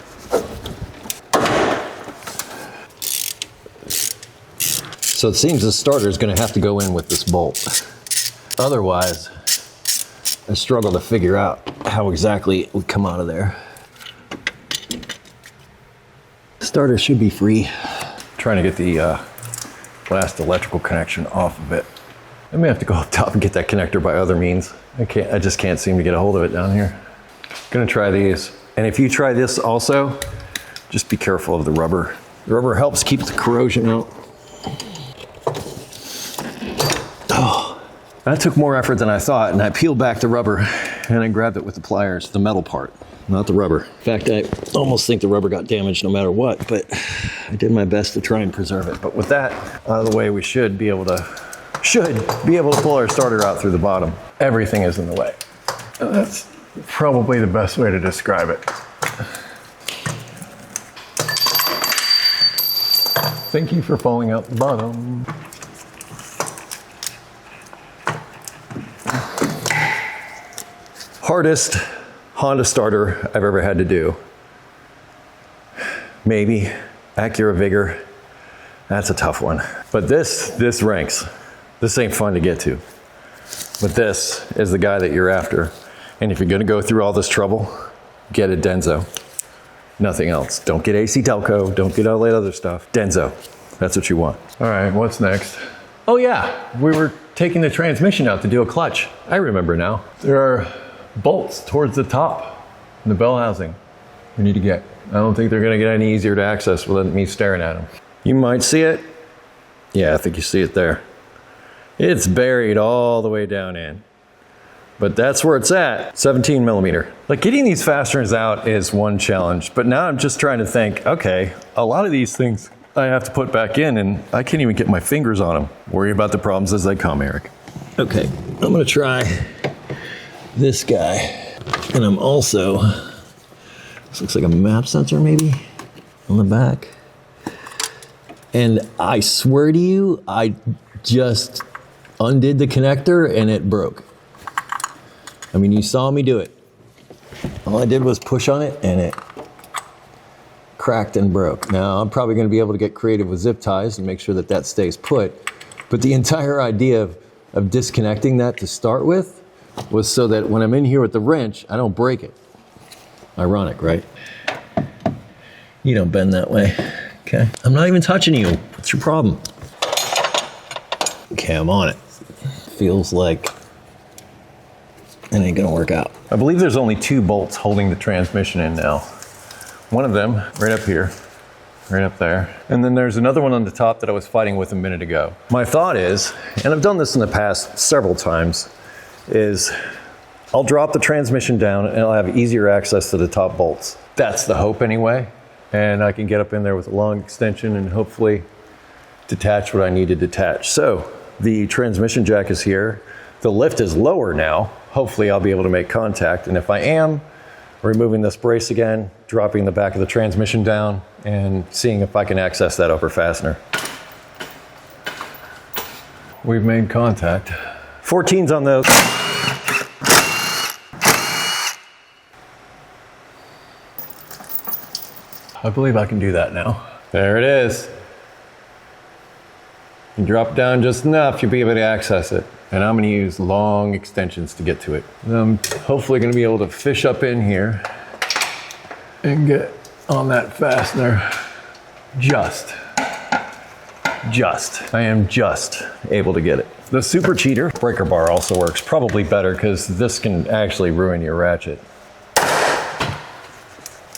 So it seems the starter is gonna have to go in with this bolt. Otherwise, I struggle to figure out how exactly it would come out of there. Starter should be free. Trying to get the last electrical connection off of it. I may have to go up top and get that connector by other means. I just can't seem to get a hold of it down here. Gonna try these. And if you try this also, just be careful of the rubber. The rubber helps keep the corrosion out. Oh, that took more effort than I thought, and I peeled back the rubber and I grabbed it with the pliers, the metal part, not the rubber. In fact, I almost think the rubber got damaged no matter what, but I did my best to try and preserve it. But with that out of the way, we should be able to pull our starter out through the bottom. Everything is in the way. That's Probably the best way to describe it. Thank you for falling out the bottom. Hardest Honda starter I've ever had to do. Maybe Acura Vigor. That's a tough one. But this ranks. This ain't fun to get to. But this is the guy that you're after. And if you're gonna go through all this trouble, get a Denso. Nothing else. Don't get AC Delco, don't get all that other stuff. Denso, that's what you want. All right, what's next? Oh yeah, we were taking the transmission out to do a clutch. I remember now. There are bolts towards the top in the bell housing we need to get. I don't think they're gonna get any easier to access without me staring at them. You might see it. Yeah, I think you see it there. It's buried all the way down in. But that's where it's at, 17 millimeter. Like getting these fasteners out is one challenge, but now I'm just trying to think, okay, a lot of these things I have to put back in and I can't even get my fingers on them. Worry about the problems as they come, Eric. Okay, I'm gonna try this guy. And I'm also, this looks like a map sensor maybe on the back. And I swear to you, I just undid the connector and it broke. I mean, you saw me do it. All I did was push on it and it cracked and broke. Now, I'm probably gonna be able to get creative with zip ties and make sure that that stays put. But the entire idea of disconnecting that to start with was so that when I'm in here with the wrench, I don't break it. Ironic, right? You don't bend that way, okay? I'm not even touching you. What's your problem? Okay, I'm on it. Feels like it ain't gonna work out. I believe there's only 2 bolts holding the transmission in now. One of them right up here, right up there. And then there's another one on the top that I was fighting with a minute ago. My thought is, and I've done this in the past several times, is I'll drop the transmission down and I'll have easier access to the top bolts. That's the hope anyway. And I can get up in there with a long extension and hopefully detach what I need to detach. So the transmission jack is here. The lift is lower now. Hopefully I'll be able to make contact. And if I am, removing this brace again, dropping the back of the transmission down and seeing if I can access that upper fastener. We've made contact. 14's on those. I believe I can do that now. There it is. You drop down just enough, you'll be able to access it. And I'm gonna use long extensions to get to it. And I'm hopefully gonna be able to fish up in here and get on that fastener I am just able to get it. The super cheater breaker bar also works probably better because this can actually ruin your ratchet.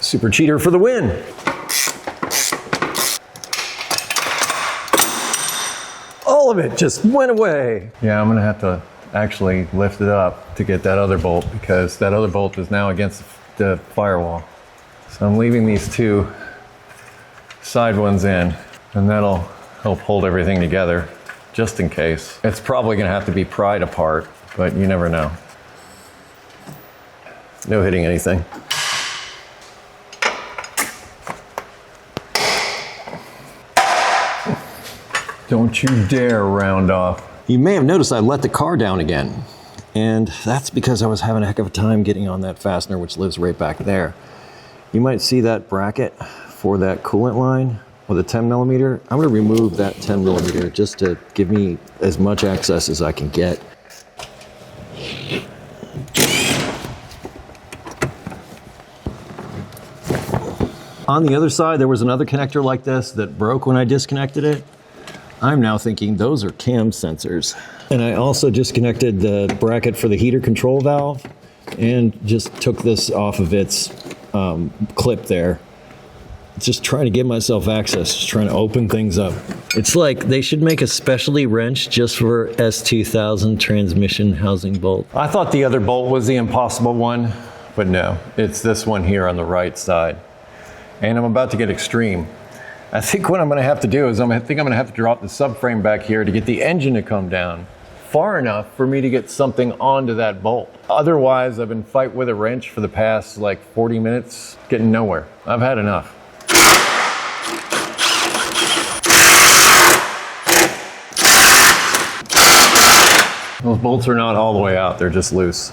Super cheater for the win. All of it just went away. Yeah, I'm gonna have to actually lift it up to get that other bolt because that other bolt is now against the firewall. So I'm leaving these 2 side ones in and that'll help hold everything together just in case. It's probably gonna have to be pried apart, but you never know. No hitting anything. Don't you dare round off. You may have noticed I let the car down again. And that's because I was having a heck of a time getting on that fastener, which lives right back there. You might see that bracket for that coolant line with a 10 millimeter. I'm gonna remove that 10 millimeter just to give me as much access as I can get. On the other side, there was another connector like this that broke when I disconnected it. I'm now thinking those are cam sensors. And I also disconnected the bracket for the heater control valve and just took this off of its clip there. Just trying to give myself access, just trying to open things up. It's like they should make a specialty wrench just for S2000 transmission housing bolt. I thought the other bolt was the impossible one, but no, it's this one here on the right side. And I'm about to get extreme. I think what I'm gonna have to do is I think I'm gonna have to drop the subframe back here to get the engine to come down far enough for me to get something onto that bolt. Otherwise, I've been fighting with a wrench for the past like 40 minutes, getting nowhere. I've had enough. Those bolts are not all the way out, they're just loose.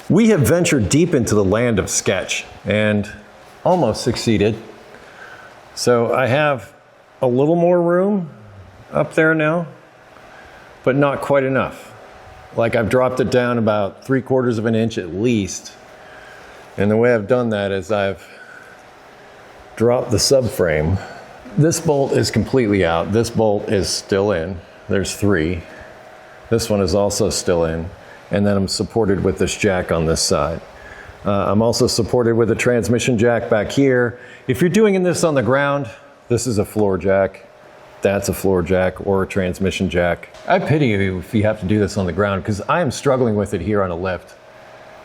We have ventured deep into the land of sketch and almost succeeded. So I have a little more room up there now, but not quite enough. Like I've dropped it down about 3/4 of an inch at least. And the way I've done that is I've dropped the subframe. This bolt is completely out. This bolt is still in. There's 3. This one is also still in. And then I'm supported with this jack on this side. I'm also supported with a transmission jack back here. If you're doing this on the ground, this is a floor jack. That's a floor jack or a transmission jack. I pity you if you have to do this on the ground because I am struggling with it here on a lift.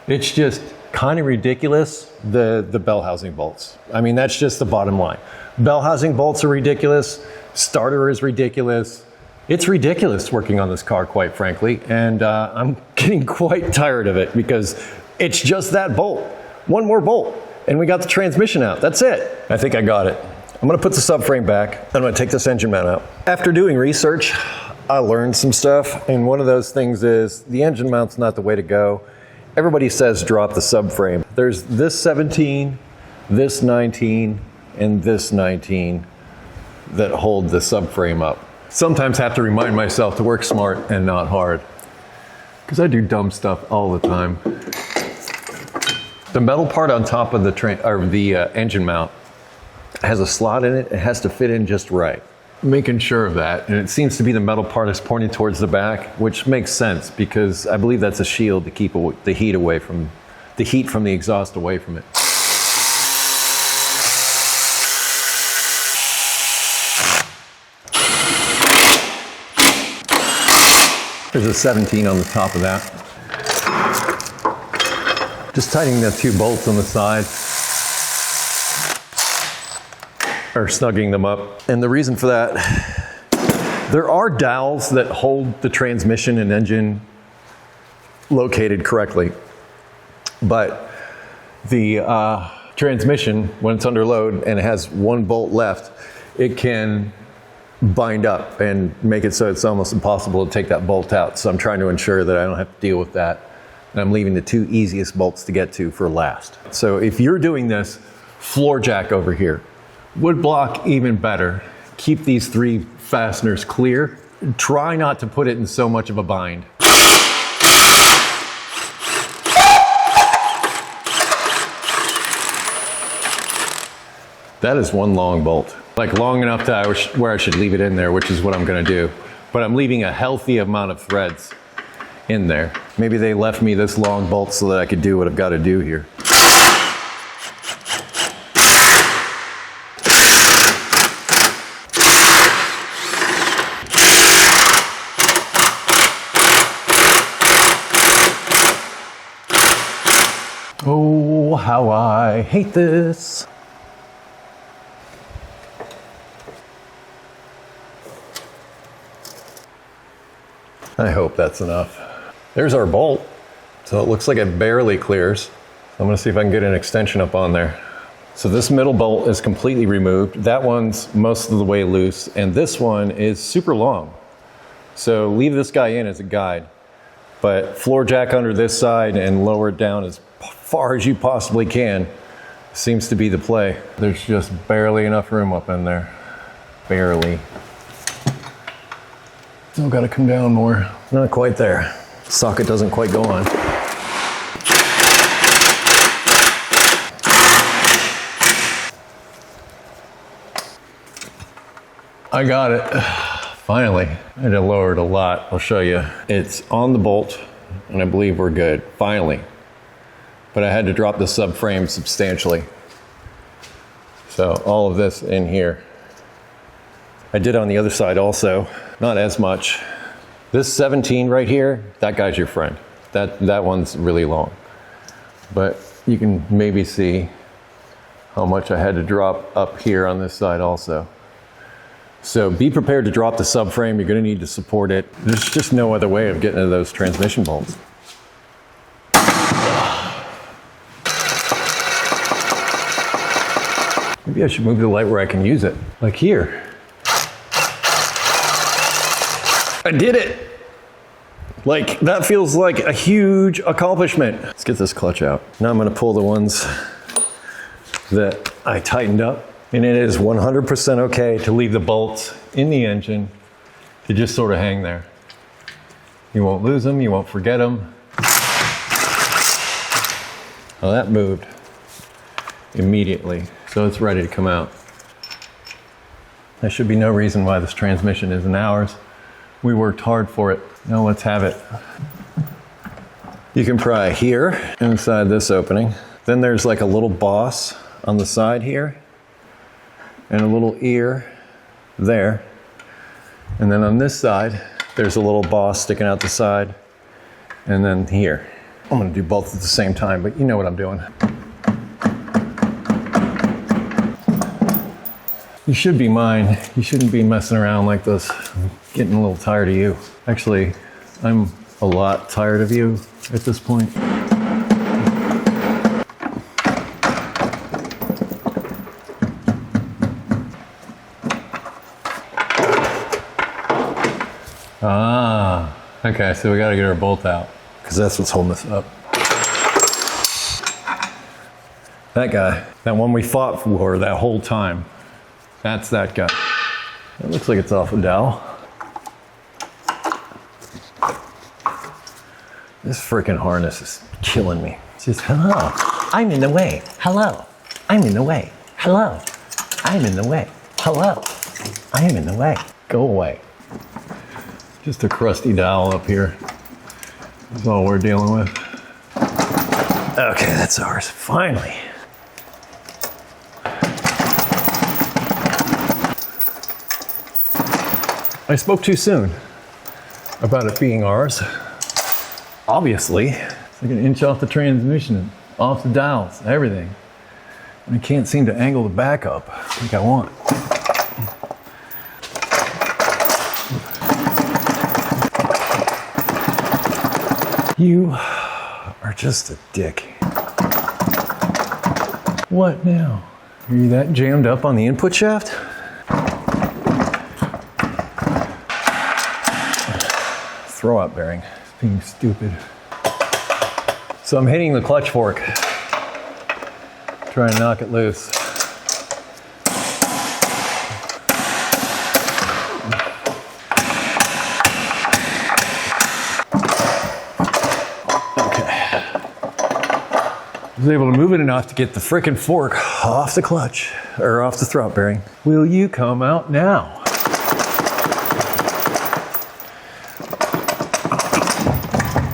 It's just kind of ridiculous, the bell housing bolts. I mean, that's just the bottom line. Bell housing bolts are ridiculous. Starter is ridiculous. It's ridiculous working on this car, quite frankly, and I'm getting quite tired of it because it's just that bolt. One more bolt, and we got the transmission out. That's it. I think I got it. I'm gonna put the subframe back. I'm gonna take this engine mount out. After doing research, I learned some stuff, and one of those things is the engine mount's not the way to go. Everybody says drop the subframe. There's this 17, this 19, and this 19 that hold the subframe up. Sometimes have to remind myself to work smart and not hard because I do dumb stuff all the time. The metal part on top of the engine mount has a slot in it. It has to fit in just right. Making sure of that, and it seems to be the metal part is pointing towards the back, which makes sense because I believe that's a shield to keep the heat away from the exhaust away from it. There's a 17 on the top of that. Just tightening the 2 bolts on the side, or snugging them up. And the reason for that, there are dowels that hold the transmission and engine located correctly. But the transmission, when it's under load and it has 1 bolt left, it can bind up and make it so it's almost impossible to take that bolt out. So I'm trying to ensure that I don't have to deal with that. And I'm leaving the 2 easiest bolts to get to for last. So if you're doing this, floor jack over here. Wood block, even better. Keep these 3 fasteners clear. Try not to put it in so much of a bind. That is 1 long bolt. Like long enough to where I should leave it in there, which is what I'm gonna do. But I'm leaving a healthy amount of threads in there. Maybe they left me this long bolt so that I could do what I've got to do here. Oh, how I hate this. I hope that's enough. There's our bolt. So it looks like it barely clears. I'm gonna see if I can get an extension up on there. So this middle bolt is completely removed. That one's most of the way loose, and this one is super long. So leave this guy in as a guide. But floor jack under this side and lower it down as far as you possibly can seems to be the play. There's just barely enough room up in there. Barely. Still got to come down more. Not quite there. Socket doesn't quite go on. I got it. Finally. I had to lower it a lot. I'll show you. It's on the bolt, and I believe we're good. Finally. But I had to drop the subframe substantially. So all of this in here. I did on the other side also. Not as much. This 17 right here, that guy's your friend. That one's really long. But you can maybe see how much I had to drop up here on this side also. So be prepared to drop the subframe. You're going to need to support it. There's just no other way of getting to those transmission bolts. Maybe I should move the light where I can use it. Like here. I did it! Like, that feels like a huge accomplishment. Let's get this clutch out. Now I'm going to pull the ones that I tightened up. And it is 100% okay to leave the bolts in the engine to just sort of hang there. You won't lose them, you won't forget them. Well, that moved immediately, so it's ready to come out. There should be no reason why this transmission isn't ours. We worked hard for it. Now let's have it. You can pry here inside this opening. Then there's like a little boss on the side here. And a little ear there. And then on this side, there's a little boss sticking out the side. And then here. I'm gonna do both at the same time, but you know what I'm doing. You should be mine. You shouldn't be messing around like this. I'm getting a little tired of you. Actually, I'm a lot tired of you at this point. Ah, okay, so we gotta get our bolt out because that's what's holding us up. That guy, that one we fought for that whole time, that's that guy. It looks like it's off a dowel. This freaking harness is killing me. It's just, hello, I'm in the way. Hello, I'm in the way. Hello, I'm in the way. Hello, I'm in the way. Go away. Just a crusty dowel up here. That's all we're dealing with. Okay, that's ours, finally. I spoke too soon about it being ours. Obviously, it's like an inch off the transmission, off the dowels, everything. And I can't seem to angle the back up like I want. You are just a dick. What now? Are you that jammed up on the input shaft? Throwout bearing. It's being stupid. So I'm hitting the clutch fork. Trying to knock it loose. I was able to move it enough to get the frickin' fork off the clutch, or off the throwout bearing. Will you come out now?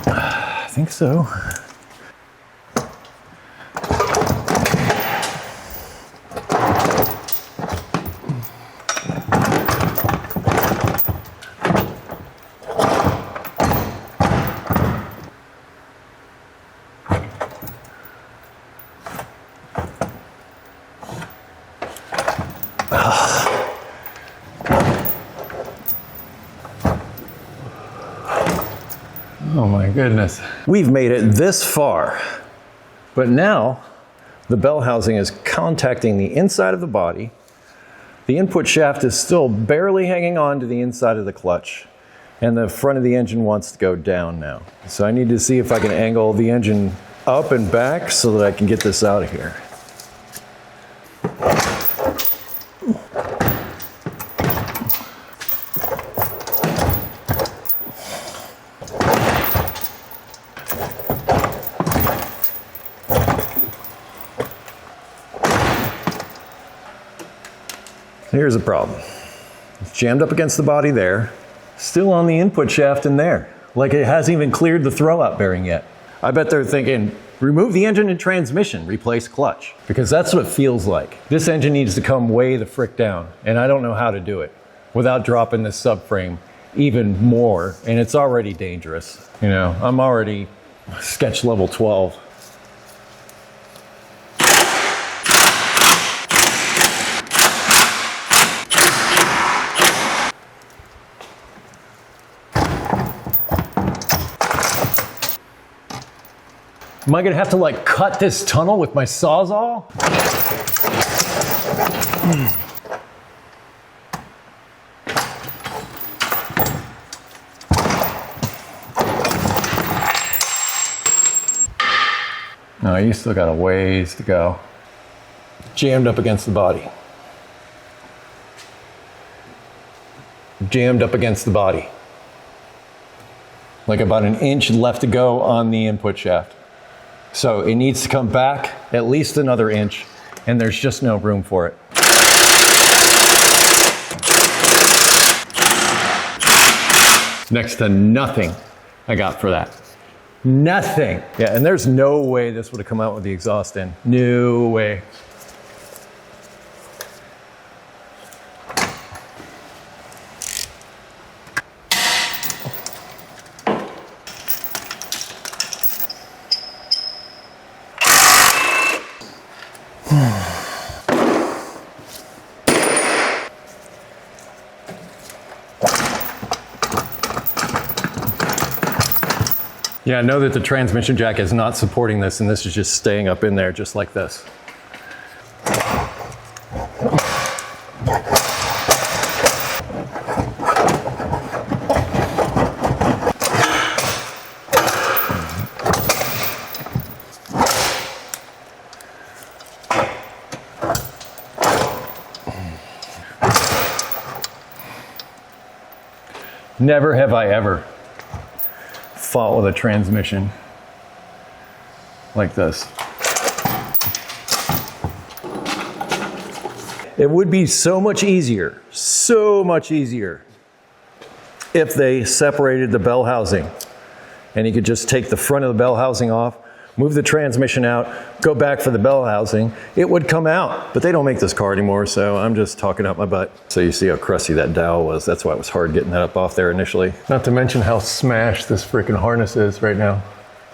I think so. Oh my goodness. We've made it this far, but now the bell housing is contacting the inside of the body. The input shaft is still barely hanging on to the inside of the clutch, and the front of the engine wants to go down now. So I need to see if I can angle the engine up and back so that I can get this out of here. Here's the problem. It's jammed up against the body there, still on the input shaft in there. Like it hasn't even cleared the throwout bearing yet. I bet they're thinking, remove the engine and transmission, replace clutch. Because that's what it feels like. This engine needs to come way the frick down, and I don't know how to do it without dropping this subframe even more, and it's already dangerous. You know, I'm already sketch level 12. Am I gonna have to like cut this tunnel with my Sawzall? No, you still got a ways to go. Jammed up against the body. Jammed up against the body. Like about an inch left to go on the input shaft. So it needs to come back at least another inch, and there's just no room for it. Next to nothing I got for that. Nothing. Yeah, and there's no way this would have come out with the exhaust in. No way. Yeah, I know that the transmission jack is not supporting this, and this is just staying up in there just like this. Never have I ever fought with a transmission like this. It would be so much easier if they separated the bell housing and you could just take the front of the bell housing off, move the transmission out, go back for the bell housing. It would come out, but they don't make this car anymore, so I'm just talking out my butt. So you see how crusty that dowel was. That's why it was hard getting that up off there initially. Not to mention how smashed this freaking harness is right now.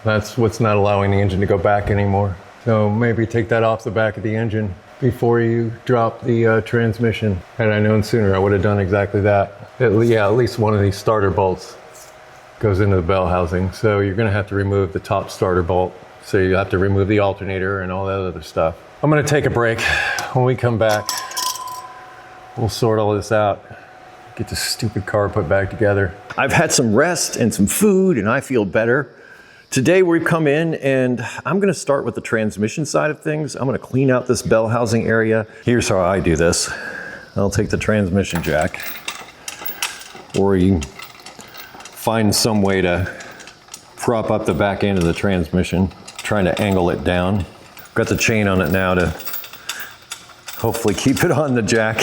That's what's not allowing the engine to go back anymore. So maybe take that off the back of the engine before you drop the transmission. Had I known sooner, I would have done exactly that. At least one of these starter bolts goes into the bell housing. So you're gonna have to remove the top starter bolt. So you have to remove the alternator and all that other stuff. I'm gonna take a break. When we come back, we'll sort all this out. Get this stupid car put back together. I've had some rest and some food and I feel better. Today we've come in and I'm gonna start with the transmission side of things. I'm gonna clean out this bell housing area. Here's how I do this. I'll take the transmission jack, or you can find some way to prop up the back end of the transmission, trying to angle it down. Got the chain on it now to hopefully keep it on the jack.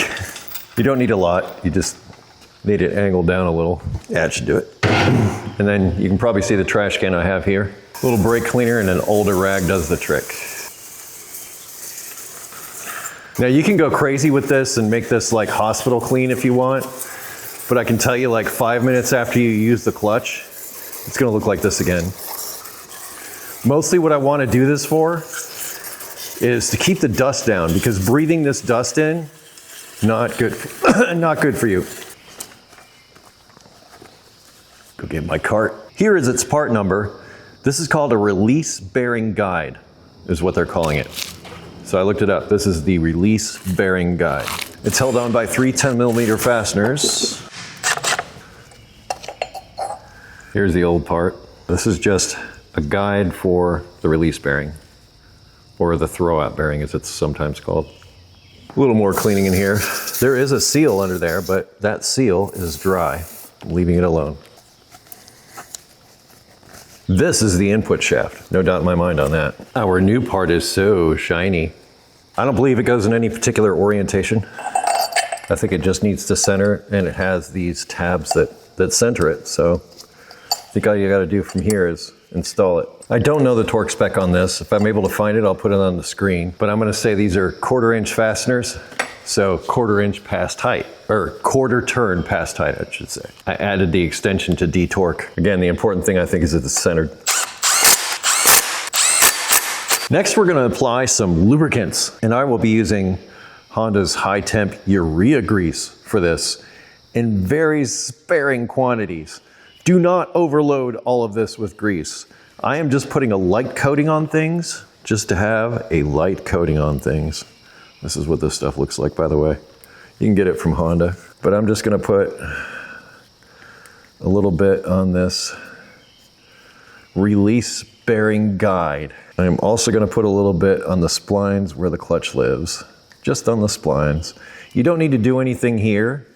You don't need a lot, you just need it angled down a little. Yeah, it should do it. And then you can probably see the trash can I have here. A little brake cleaner and an older rag does the trick. Now you can go crazy with this and make this like hospital clean if you want, but I can tell you like 5 minutes after you use the clutch, it's gonna look like this again. Mostly what I wanna do this for is to keep the dust down, because breathing this dust in, not good for you. Go get my cart. Here is its part number. This is called a release bearing guide, is what they're calling it. So I looked it up. This is the release bearing guide. It's held on by 3 10mm fasteners. Here's the old part. This is just a guide for the release bearing, or the throwout bearing as it's sometimes called. A little more cleaning in here. There is a seal under there, but that seal is dry. I'm leaving it alone. This is the input shaft, no doubt in my mind on that. Our new part is so shiny. I don't believe it goes in any particular orientation. I think it just needs to center, and it has these tabs that center it. So I think all you got to do from here is install it. I don't know the torque spec on this. If I'm able to find it, I'll put it on the screen. But I'm going to say these are 1/4 inch fasteners. So 1/4 inch past height, or 1/4 turn past height, I should say. I added the extension to detorque. Again, the important thing I think is that it's centered. Next, we're going to apply some lubricants, and I will be using Honda's high temp Urea grease for this in very sparing quantities. Do not overload all of this with grease. I am just putting a light coating on things, just to have a light coating on things. This is what this stuff looks like, by the way. You can get it from Honda, but I'm just gonna put a little bit on this release bearing guide. I'm also gonna put a little bit on the splines where the clutch lives, just on the splines. You don't need to do anything here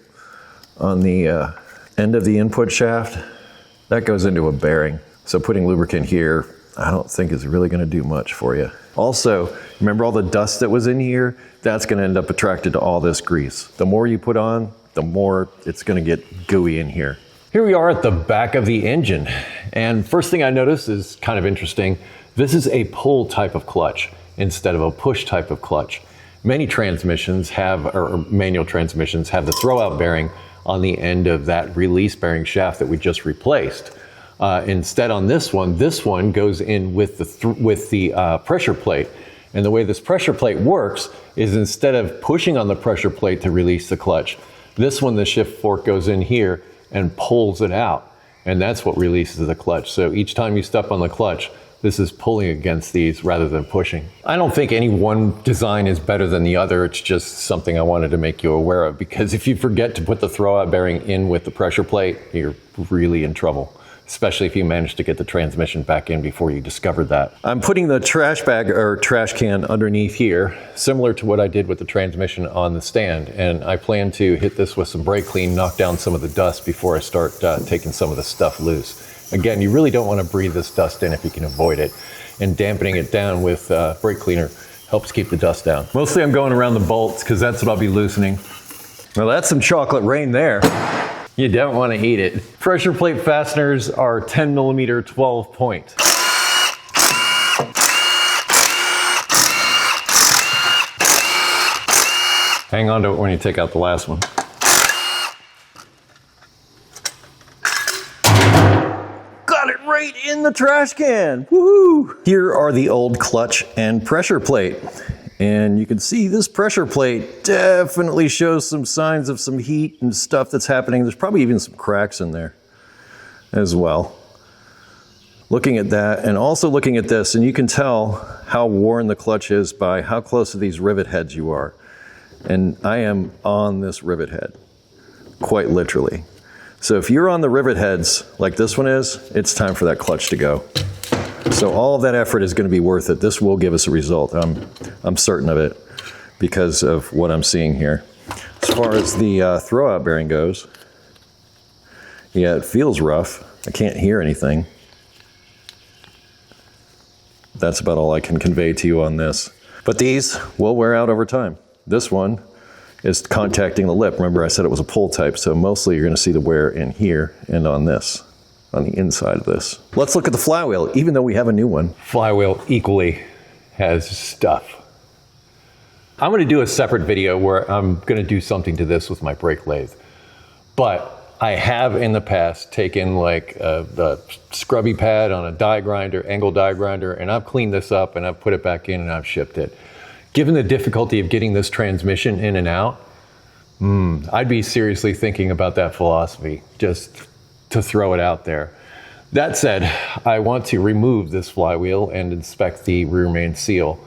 on the end of the input shaft. That goes into a bearing. So putting lubricant here, I don't think is really gonna do much for you. Also, remember all the dust that was in here? That's gonna end up attracted to all this grease. The more you put on, the more it's gonna get gooey in here. Here we are at the back of the engine. And first thing I noticed is kind of interesting. This is a pull type of clutch instead of a push type of clutch. Many transmissions have, or manual transmissions have the throwout bearing on the end of that release bearing shaft that we just replaced. Instead on this one goes in with the pressure plate. And the way this pressure plate works is instead of pushing on the pressure plate to release the clutch, this one, the shift fork goes in here and pulls it out. And that's what releases the clutch. So each time you step on the clutch, this is pulling against these rather than pushing. I don't think any one design is better than the other. It's just something I wanted to make you aware of, because if you forget to put the throwout bearing in with the pressure plate, you're really in trouble, especially if you manage to get the transmission back in before you discovered that. I'm putting the trash bag or trash can underneath here, similar to what I did with the transmission on the stand. And I plan to hit this with some brake clean, knock down some of the dust before I start taking some of the stuff loose. Again, you really don't want to breathe this dust in if you can avoid it. And dampening it down with brake cleaner helps keep the dust down. Mostly I'm going around the bolts because that's what I'll be loosening. Well, that's some chocolate rain there. You don't want to eat it. Pressure plate fasteners are 10mm 12 point. Hang on to it when you take out the last one. Got it right in the trash can. Woohoo! Here are the old clutch and pressure plate. And you can see this pressure plate definitely shows some signs of some heat and stuff that's happening. There's probably even some cracks in there as well. Looking at that and also looking at this, and you can tell how worn the clutch is by how close to these rivet heads you are. And I am on this rivet head, quite literally. So if you're on the rivet heads like this one is, it's time for that clutch to go. So all of that effort is going to be worth it. This will give us a result. I'm certain of it because of what I'm seeing here. As far as the throwout bearing goes, yeah, it feels rough. I can't hear anything. That's about all I can convey to you on this. But these will wear out over time. This one is contacting the lip. Remember I said it was a pull type, so mostly you're going to see the wear in here and on this. On the inside of this. Let's look at the flywheel, even though we have a new one. Flywheel equally has stuff. I'm gonna do a separate video where I'm gonna do something to this with my brake lathe. But I have in the past taken like the scrubby pad on a die grinder, angle die grinder, and I've cleaned this up and I've put it back in and I've shipped it. Given the difficulty of getting this transmission in and out, I'd be seriously thinking about that philosophy, just to throw it out there. That said, I want to remove this flywheel and inspect the rear main seal.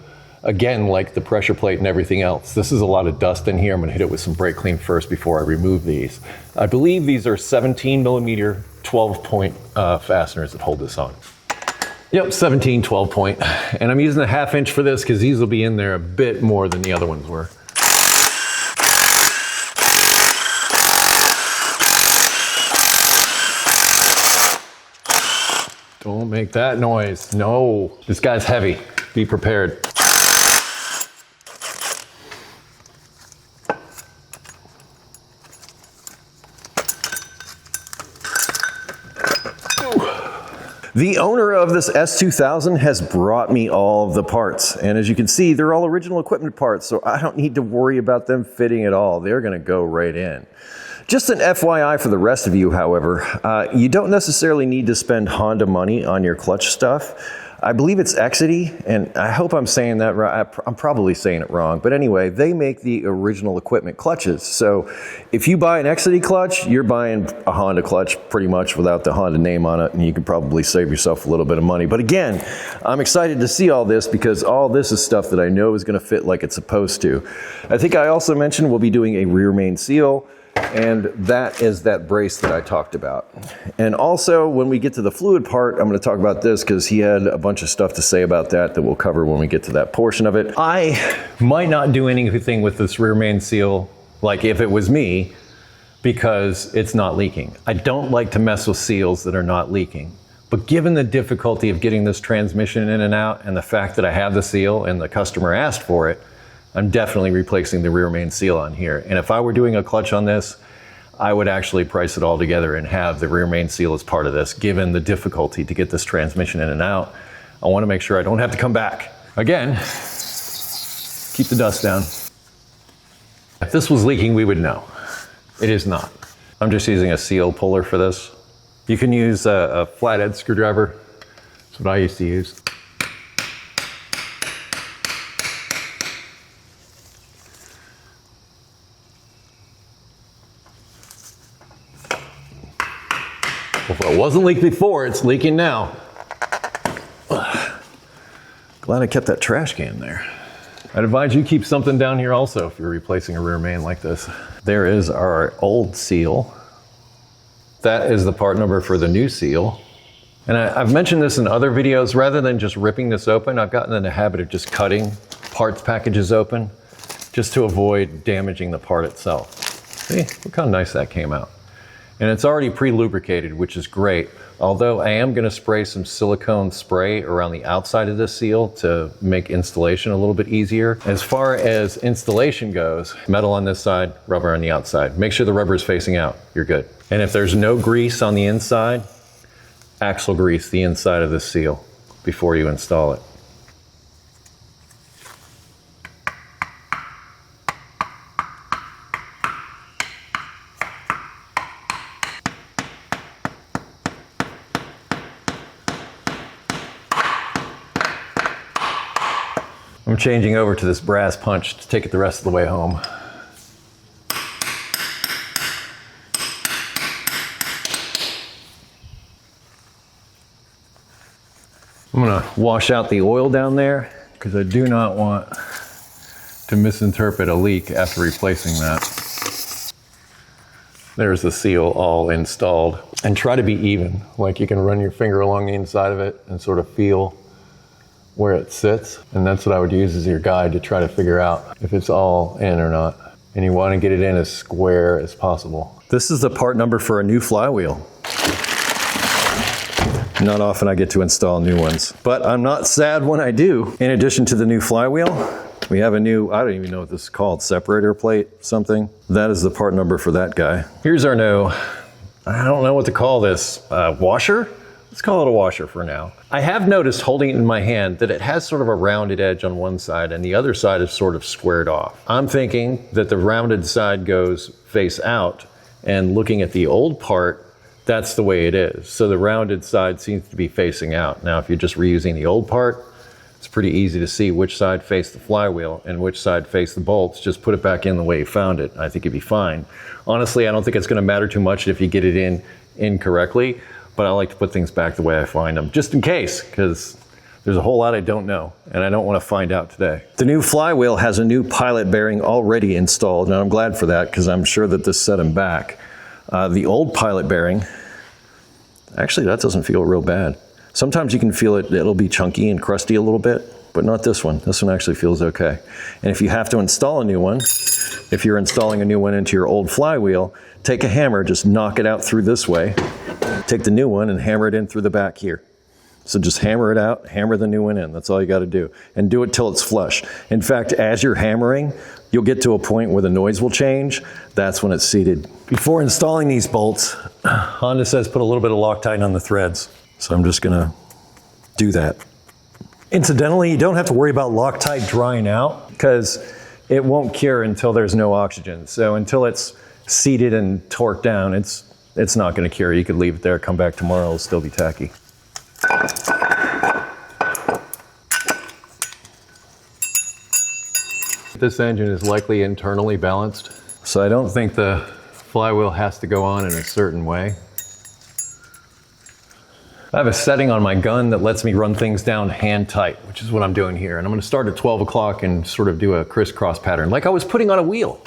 Again, like the pressure plate and everything else, this is a lot of dust in here. I'm gonna hit it with some brake clean first before I remove these. I believe these are 17mm 12 point fasteners that hold this on. Yep, 17 12 point. And I'm using a 1/2 inch for this because these will be in there a bit more than the other ones were. Don't make that noise. No, this guy's heavy. Be prepared. The owner of this S2000 has brought me all of the parts, and as you can see, they're all original equipment parts, so I don't need to worry about them fitting at all. They're going to go right in. Just an FYI for the rest of you, however, you don't necessarily need to spend Honda money on your clutch stuff. I believe it's Exedy, and I hope I'm saying that right. I'm probably saying it wrong, but anyway, they make the original equipment clutches. So if you buy an Exedy clutch, you're buying a Honda clutch pretty much without the Honda name on it, and you can probably save yourself a little bit of money. But again, I'm excited to see all this because all this is stuff that I know is going to fit like it's supposed to. I think I also mentioned we'll be doing a rear main seal, and that is that brace that I talked about. And also, when we get to the fluid part, I'm going to talk about this because he had a bunch of stuff to say about that we'll cover when we get to that portion of it. I might not do anything with this rear main seal, like if it was me, because it's not leaking. I don't like to mess with seals that are not leaking. But given the difficulty of getting this transmission in and out, and the fact that I have the seal and the customer asked for it, I'm definitely replacing the rear main seal on here. And if I were doing a clutch on this, I would actually price it all together and have the rear main seal as part of this, given the difficulty to get this transmission in and out. I want to make sure I don't have to come back. Again, keep the dust down. If this was leaking, we would know. It is not. I'm just using a seal puller for this. You can use a flathead screwdriver. That's what I used to use. Well, if it wasn't leaked before, it's leaking now. Glad I kept that trash can there. I'd advise you keep something down here also if you're replacing a rear main like this. There is our old seal. That is the part number for the new seal. And I've mentioned this in other videos. Rather than just ripping this open, I've gotten in the habit of just cutting parts packages open just to avoid damaging the part itself. See, look how nice that came out. And it's already pre-lubricated, which is great. Although I am going to spray some silicone spray around the outside of this seal to make installation a little bit easier. As far as installation goes, metal on this side, rubber on the outside. Make sure the rubber is facing out. You're good. And if there's no grease on the inside, axle grease the inside of this seal before you install it. I'm changing over to this brass punch to take it the rest of the way home. I'm gonna wash out the oil down there because I do not want to misinterpret a leak after replacing that. There's the seal all installed. And try to be even, like you can run your finger along the inside of it and sort of feel where it sits, and that's what I would use as your guide to try to figure out if it's all in or not. And you want to get it in as square as possible. This is the part number for a new flywheel. Not often I get to install new ones, but I'm not sad when I do. In addition to the new flywheel, we have a new, I don't even know what this is called, separator plate, something. That is the part number for that guy. Here's our new, I don't know what to call this, washer? Let's call it a washer for now. I have noticed holding it in my hand that it has sort of a rounded edge on one side and the other side is sort of squared off. I'm thinking that the rounded side goes face out, and looking at the old part, that's the way it is. So the rounded side seems to be facing out. Now, if you're just reusing the old part, it's pretty easy to see which side faced the flywheel and which side faced the bolts. Just put it back in the way you found it. I think it'd be fine. Honestly, I don't think it's gonna matter too much if you get it in incorrectly, but I like to put things back the way I find them, just in case, because there's a whole lot I don't know, and I don't want to find out today. The new flywheel has a new pilot bearing already installed, and I'm glad for that, because I'm sure that this set him back. The old pilot bearing, actually that doesn't feel real bad. Sometimes you can feel it, it'll be chunky and crusty a little bit, but not this one. This one actually feels okay. And if you have to install a new one, if you're installing a new one into your old flywheel, take a hammer, just knock it out through this way, take the new one and hammer it in through the back here. So just hammer it out, hammer the new one in. That's all you got to do. And do it till it's flush. In fact, as you're hammering, you'll get to a point where the noise will change. That's when it's seated. Before installing these bolts, Honda says put a little bit of Loctite on the threads. So I'm just gonna do that. Incidentally, you don't have to worry about Loctite drying out because it won't cure until there's no oxygen. So until it's seated and torqued down, it's not gonna cure. You could leave it there, come back tomorrow, it'll still be tacky. This engine is likely internally balanced, so I don't think the flywheel has to go on in a certain way. I have a setting on my gun that lets me run things down hand tight, which is what I'm doing here. And I'm gonna start at 12 o'clock and sort of do a crisscross pattern, like I was putting on a wheel.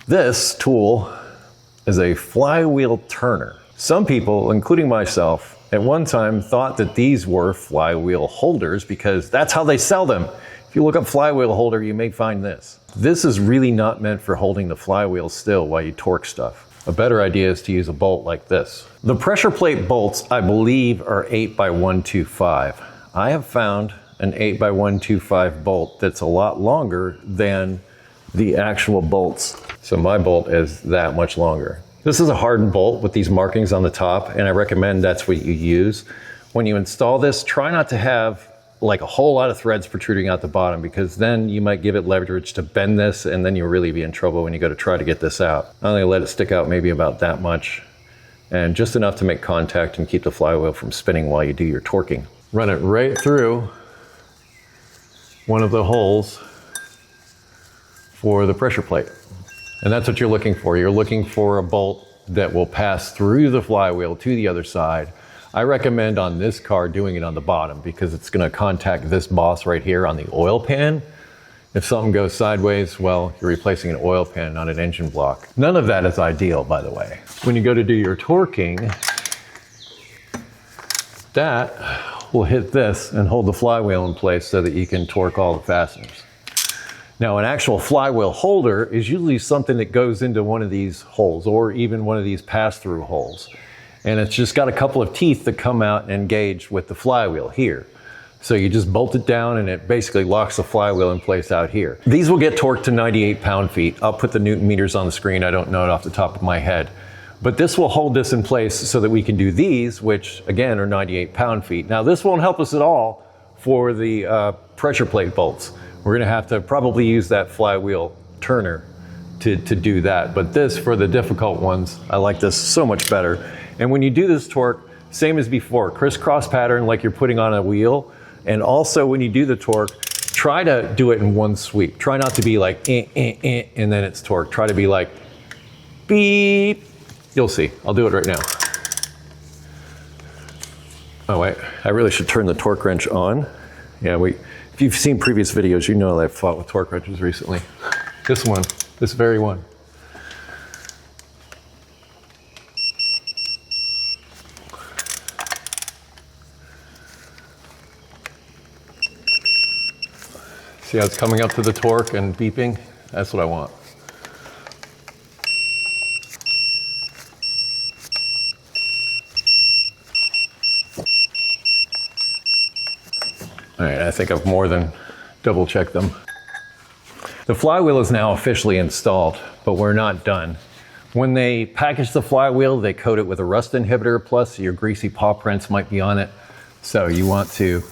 This tool is a flywheel turner. Some people, including myself, at one time thought that these were flywheel holders because that's how they sell them. If you look up flywheel holder, you may find this. This is really not meant for holding the flywheel still while you torque stuff. A better idea is to use a bolt like this. The pressure plate bolts, I believe, are 8x125. I have found an 8x125 bolt that's a lot longer than the actual bolts. So my bolt is that much longer. This is a hardened bolt with these markings on the top, and I recommend that's what you use. When you install this, try not to have like a whole lot of threads protruding out the bottom, because then you might give it leverage to bend this, and then you'll really be in trouble when you go to try to get this out. I only let it stick out maybe about that much, and just enough to make contact and keep the flywheel from spinning while you do your torquing. Run it right through one of the holes for the pressure plate. And that's what you're looking for. You're looking for a bolt that will pass through the flywheel to the other side. I recommend on this car doing it on the bottom because it's gonna contact this boss right here on the oil pan. If something goes sideways, well, you're replacing an oil pan, not an engine block. None of that is ideal, by the way. When you go to do your torquing, that will hit this and hold the flywheel in place so that you can torque all the fasteners. Now, an actual flywheel holder is usually something that goes into one of these holes or even one of these pass-through holes. And it's just got a couple of teeth that come out and engage with the flywheel here. So you just bolt it down and it basically locks the flywheel in place out here. These will get torqued to 98 pound-feet. I'll put the Newton meters on the screen. I don't know it off the top of my head. But this will hold this in place so that we can do these, which again are 98 pound-feet. Now this won't help us at all for the pressure plate bolts. We're gonna have to probably use that flywheel turner to do that. But this, for the difficult ones, I like this so much better. And when you do this torque, same as before, crisscross pattern like you're putting on a wheel. And also when you do the torque, try to do it in one sweep. Try not to be like, and then it's torque. Try to be like, beep. You'll see, I'll do it right now. Oh wait, I really should turn the torque wrench on. Yeah, if you've seen previous videos, you know that I've fought with torque wrenches recently. This one, this very one. See how it's coming up to the torque and beeping? That's what I want. All right, I think I've more than double checked them. The flywheel is now officially installed, but we're not done. When they package the flywheel, they coat it with a rust inhibitor, plus your greasy paw prints might be on it. So you want to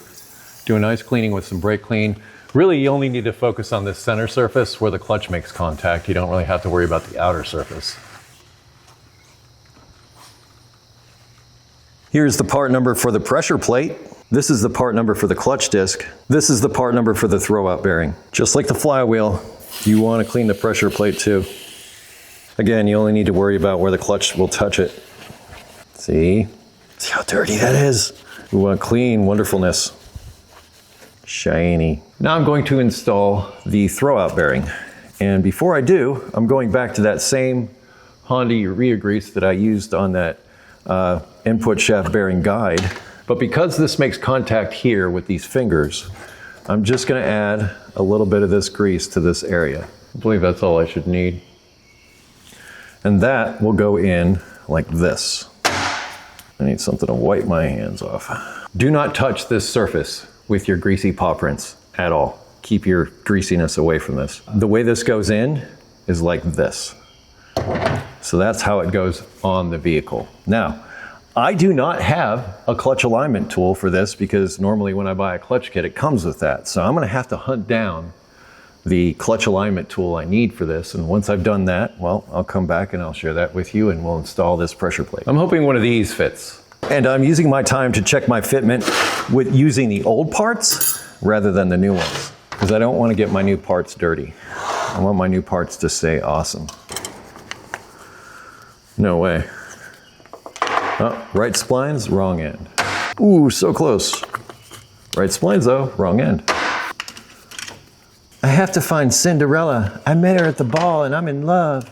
do a nice cleaning with some brake clean. Really, you only need to focus on this center surface where the clutch makes contact. You don't really have to worry about the outer surface. Here's the part number for the pressure plate. This is the part number for the clutch disc. This is the part number for the throwout bearing. Just like the flywheel, you want to clean the pressure plate too. Again, you only need to worry about where the clutch will touch it. See how dirty that is? We want clean wonderfulness. Shiny. Now I'm going to install the throwout bearing. And before I do, I'm going back to that same Honda Urea grease that I used on that input shaft bearing guide. But because this makes contact here with these fingers, I'm just gonna add a little bit of this grease to this area. I believe that's all I should need. And that will go in like this. I need something to wipe my hands off. Do not touch this surface with your greasy paw prints at all. Keep your greasiness away from this. The way this goes in is like this. So that's how it goes on the vehicle. Now, I do not have a clutch alignment tool for this because normally when I buy a clutch kit, it comes with that. So I'm gonna have to hunt down the clutch alignment tool I need for this. And once I've done that, well, I'll come back and I'll share that with you and we'll install this pressure plate. I'm hoping one of these fits. And I'm using my time to check my fitment with using the old parts rather than the new ones, because I don't want to get my new parts dirty. I want my new parts to stay awesome. No way. Oh, right splines, wrong end. Ooh, so close. Right splines though, wrong end. I have to find Cinderella. I met her at the ball and I'm in love.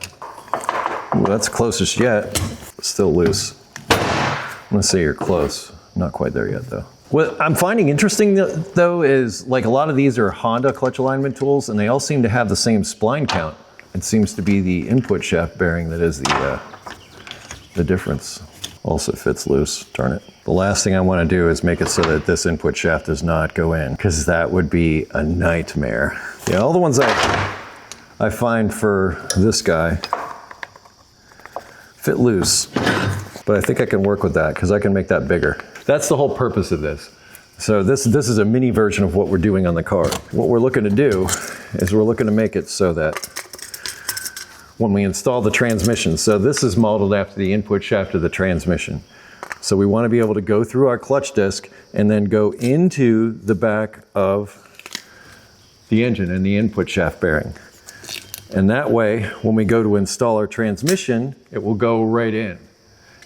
Ooh, that's closest yet. Still loose. I'm gonna say you're close. Not quite there yet though. What I'm finding interesting though is like a lot of these are Honda clutch alignment tools and they all seem to have the same spline count. It seems to be the input shaft bearing that is the difference. Also fits loose, darn it. The last thing I want to do is make it so that this input shaft does not go in, because that would be a nightmare. Yeah, all the ones I find for this guy fit loose, but I think I can work with that because I can make that bigger. That's the whole purpose of this. So this is a mini version of what we're doing on the car. What we're looking to do is we're looking to make it so that when we install the transmission, so this is modeled after the input shaft of the transmission. So we want to be able to go through our clutch disc and then go into the back of the engine and the input shaft bearing. And that way, when we go to install our transmission, it will go right in.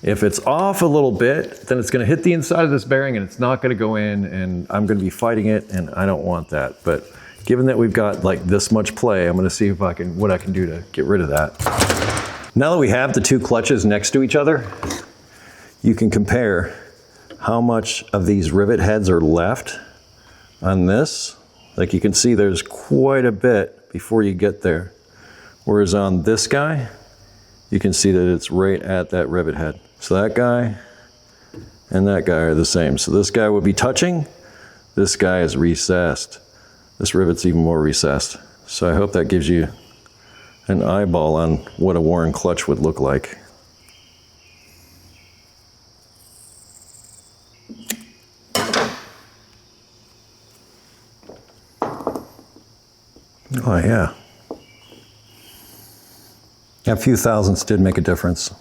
If it's off a little bit, then it's going to hit the inside of this bearing and it's not going to go in, and I'm going to be fighting it, and I don't want that. But given that we've got like this much play, I'm going to see if what I can do to get rid of that. Now that we have the two clutches next to each other, you can compare how much of these rivet heads are left on this. Like you can see there's quite a bit before you get there. Whereas on this guy, you can see that it's right at that rivet head. So that guy and that guy are the same. So this guy would be touching, this guy is recessed. This rivet's even more recessed. So I hope that gives you an eyeball on what a worn clutch would look like. Oh yeah. A few thousandths did make a difference.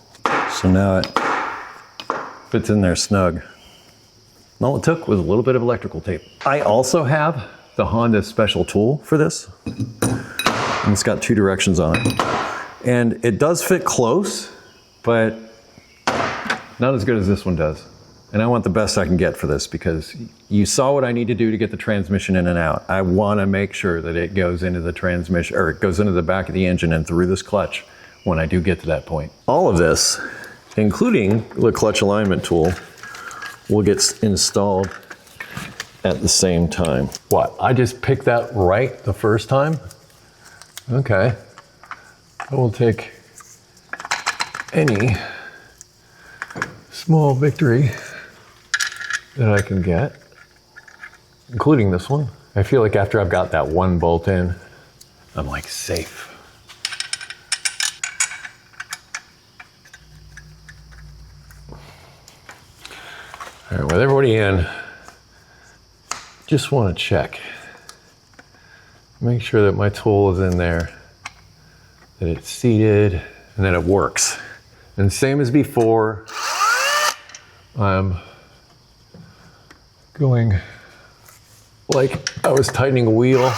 So now it fits in there snug. All it took was a little bit of electrical tape. I also have the Honda special tool for this. And it's got two directions on it. And it does fit close, but not as good as this one does. And I want the best I can get for this because you saw what I need to do to get the transmission in and out. I want to make sure that it goes into the transmission, or it goes into the back of the engine and through this clutch when I do get to that point. All of this, including the clutch alignment tool, will get installed at the same time. What, I just picked that right the first time? Okay. I will take any small victory that I can get, including this one. I feel like after I've got that one bolt in, I'm like safe. All right, with everybody in, just want to check. Make sure that my tool is in there, that it's seated, and that it works. And same as before, I'm going like I was tightening a wheel.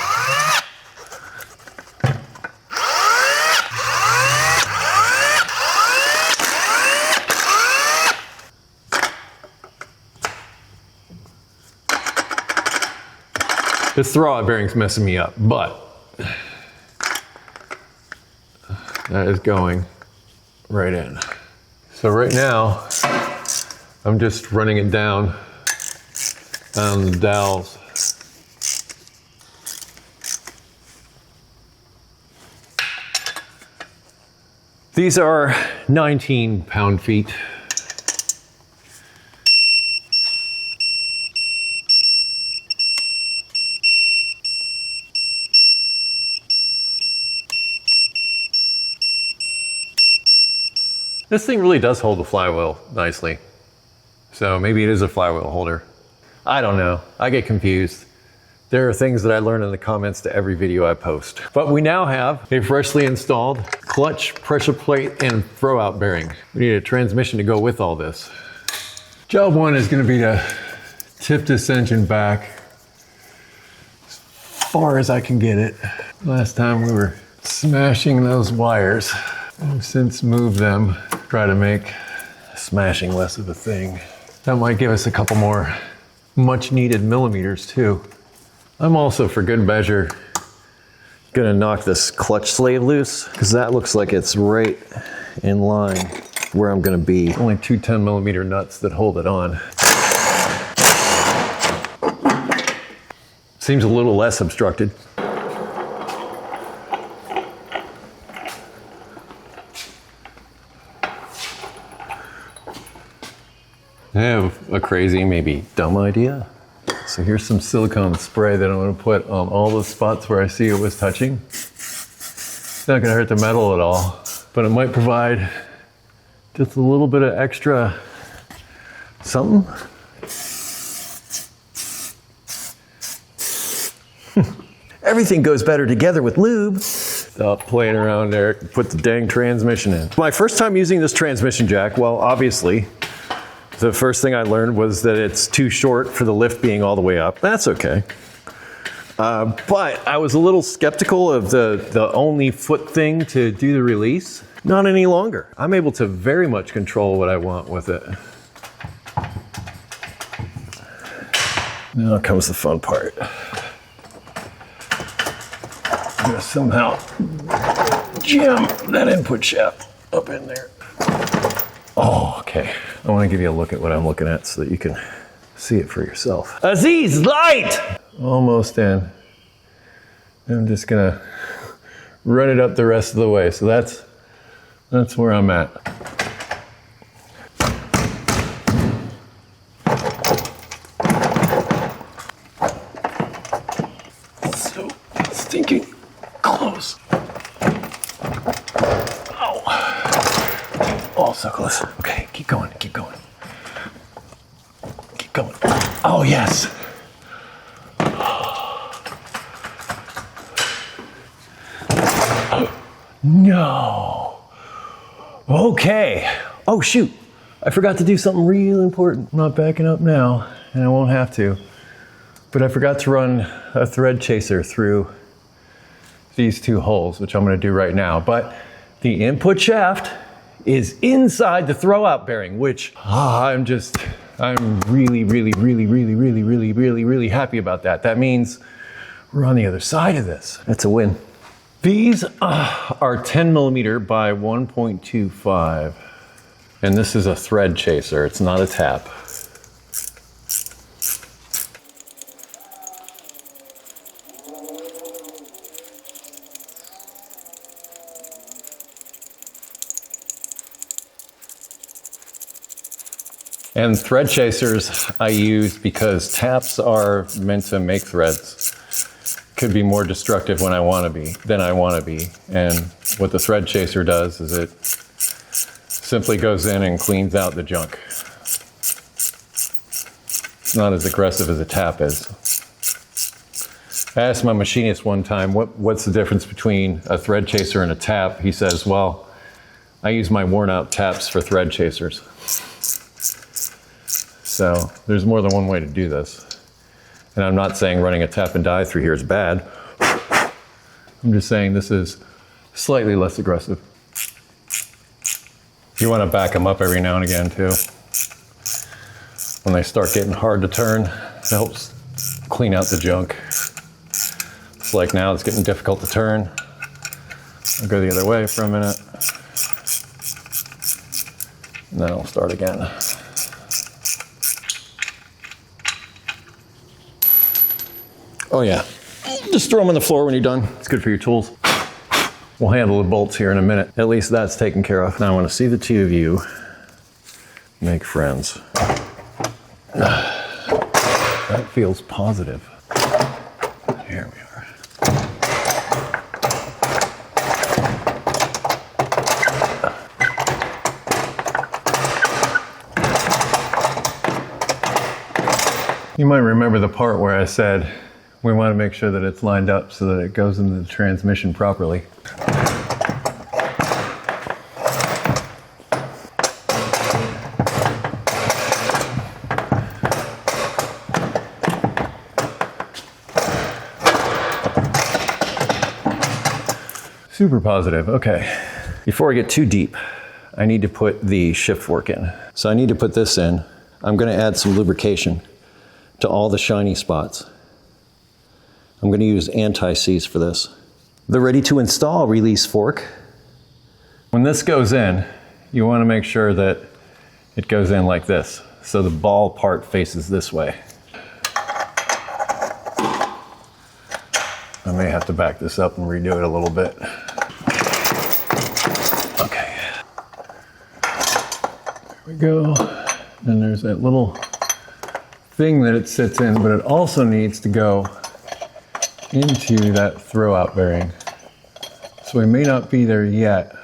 This throwout bearing's messing me up, but that is going right in. So right now, I'm just running it down on the dowels. These are 19 pound-feet. This thing really does hold the flywheel nicely. So maybe it is a flywheel holder. I don't know. I get confused. There are things that I learn in the comments to every video I post. But we now have a freshly installed clutch, pressure plate, and throw-out bearing. We need a transmission to go with all this. Job one is gonna be to tip this engine back as far as I can get it. Last time we were smashing those wires. I've since moved them, try to make smashing less of a thing. That might give us a couple more much needed millimeters too. I'm also, for good measure, gonna knock this clutch sleeve loose because that looks like it's right in line where I'm gonna be. Only two 10mm nuts that hold it on. Seems a little less obstructed. I have a crazy, maybe dumb idea. So here's some silicone spray that I'm gonna put on all the spots where I see it was touching. It's not gonna hurt the metal at all, but it might provide just a little bit of extra something. Everything goes better together with lube. Stop playing around there, put the dang transmission in. My first time using this transmission jack, well, obviously, the first thing I learned was that it's too short for the lift being all the way up. That's okay. But I was a little skeptical of the only foot thing to do the release. Not any longer. I'm able to very much control what I want with it. Now comes the fun part. I'm gonna somehow jam that input shaft up in there. Oh, okay. I want to give you a look at what I'm looking at so that you can see it for yourself. Aziz, light! Almost in. I'm just gonna run it up the rest of the way. So that's where I'm at. So stinking close. Oh, so close. Okay, keep going, keep going. Keep going. Oh, yes. No. Okay. Oh, shoot. I forgot to do something real important. I'm not backing up now, and I won't have to. But I forgot to run a thread chaser through these two holes, which I'm going to do right now. But the input shaft is inside the throw-out bearing, which I'm really, really, really, really, really, really, really, really happy about that. That means we're on the other side of this. That's a win. These are 10mm by 1.25, and this is a thread chaser. It's not a tap. And thread chasers I use because taps are meant to make threads. Could be more destructive than I want to be. And what the thread chaser does is it simply goes in and cleans out the junk. It's not as aggressive as a tap is. I asked my machinist one time, what's the difference between a thread chaser and a tap? He says, well, I use my worn out taps for thread chasers. So there's more than one way to do this. And I'm not saying running a tap and die through here is bad. I'm just saying this is slightly less aggressive. You want to back them up every now and again too. When they start getting hard to turn, it helps clean out the junk. It's like now it's getting difficult to turn. I'll go the other way for a minute. And then I'll start again. Oh yeah, just throw them on the floor when you're done. It's good for your tools. We'll handle the bolts here in a minute. At least that's taken care of. Now I want to see the two of you make friends. That feels positive. Here we are. You might remember the part where I said we want to make sure that it's lined up so that it goes into the transmission properly. Super positive, okay. Before I get too deep, I need to put the shift fork in. So I need to put this in. I'm gonna add some lubrication to all the shiny spots. I'm gonna use anti-seize for this. The ready to install release fork. When this goes in, you wanna make sure that it goes in like this. So the ball part faces this way. I may have to back this up and redo it a little bit. Okay. There we go. And there's that little thing that it sits in, but it also needs to go into that throwout bearing. So we may not be there yet,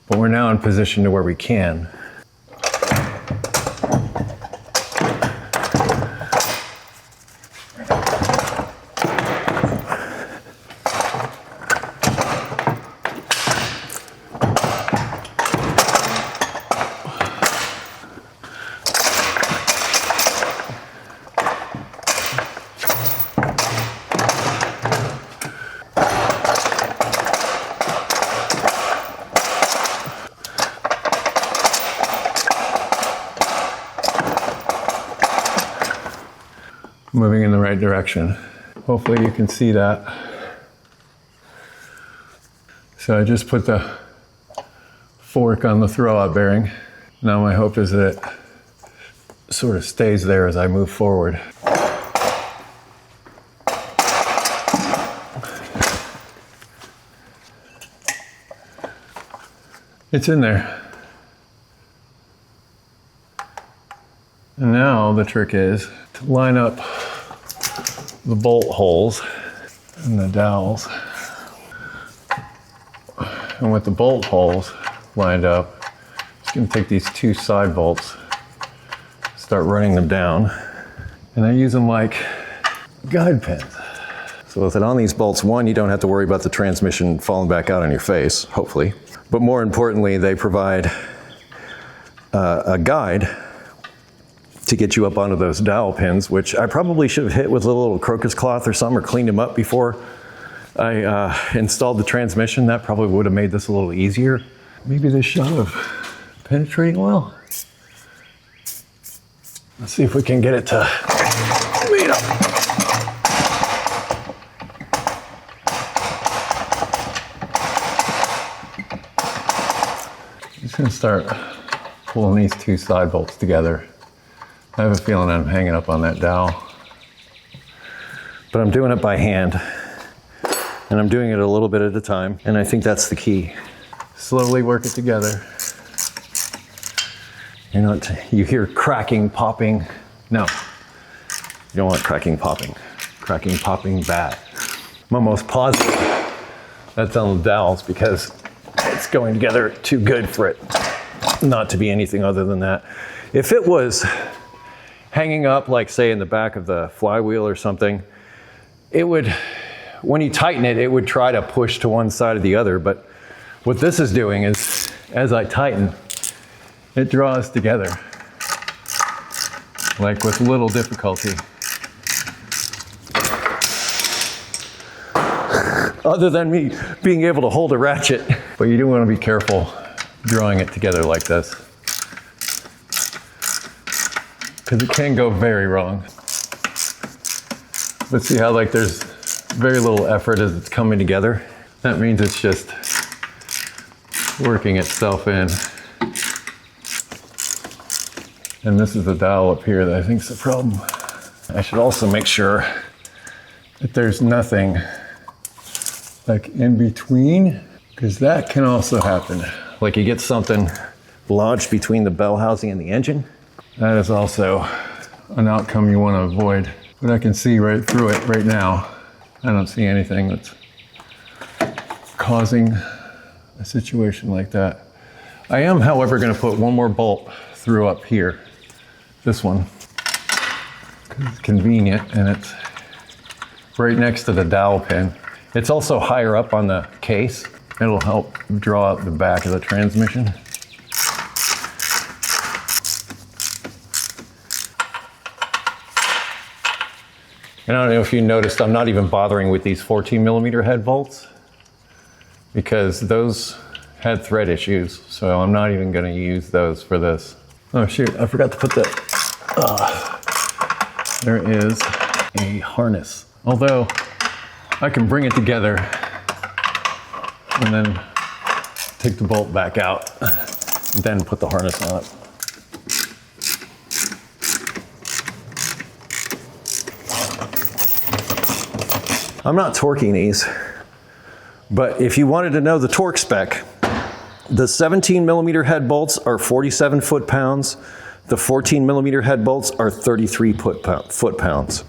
but we're now in position to where we can. Moving in the right direction. Hopefully you can see that. So I just put the fork on the throwout bearing. Now my hope is that it sort of stays there as I move forward. It's in there. And now the trick is to line up the bolt holes and the dowels. And with the bolt holes lined up, I'm just going to take these two side bolts, start running them down, and I use them like guide pins. So with it on these bolts, one, you don't have to worry about the transmission falling back out on your face, hopefully. But more importantly, they provide a guide to get you up onto those dowel pins, which I probably should have hit with a little crocus cloth or something, or cleaned them up before I installed the transmission. That probably would have made this a little easier. Maybe this shot of penetrating oil. Let's see if we can get it to meet up. I'm just gonna start pulling these two side bolts together. I have a feeling I'm hanging up on that dowel, but I'm doing it by hand, and I'm doing it a little bit at a time, and I think that's the key. Slowly work it together. You hear cracking, popping. No, you don't want cracking, popping. Cracking, popping, bad. I'm almost positive that's on the dowels because it's going together too good for it not to be anything other than that. If it was hanging up, like say in the back of the flywheel or something, it would, when you tighten it, it would try to push to one side or the other. But what this is doing is, as I tighten, it draws together, like with little difficulty. Other than me being able to hold a ratchet. But you do want to be careful drawing it together like this, because it can go very wrong. But see how like there's very little effort as it's coming together? That means it's just working itself in. And this is the dowel up here that I think is the problem. I should also make sure that there's nothing like in between, because that can also happen. Like you get something lodged between the bell housing and the engine. That is also an outcome you want to avoid. But I can see right through it right now. I don't see anything that's causing a situation like that. I am, however, going to put one more bolt through up here. This one. It's convenient, and it's right next to the dowel pin. It's also higher up on the case. It'll help draw out the back of the transmission. And I don't know if you noticed, I'm not even bothering with these 14mm head bolts because those had thread issues, so I'm not even going to use those for this. Oh shoot, I forgot to put that. There is a harness. Although I can bring it together and then take the bolt back out and then put the harness on it. I'm not torquing these, but if you wanted to know the torque spec, the 17mm head bolts are 47 foot-pounds. The 14mm head bolts are 33 foot-pounds.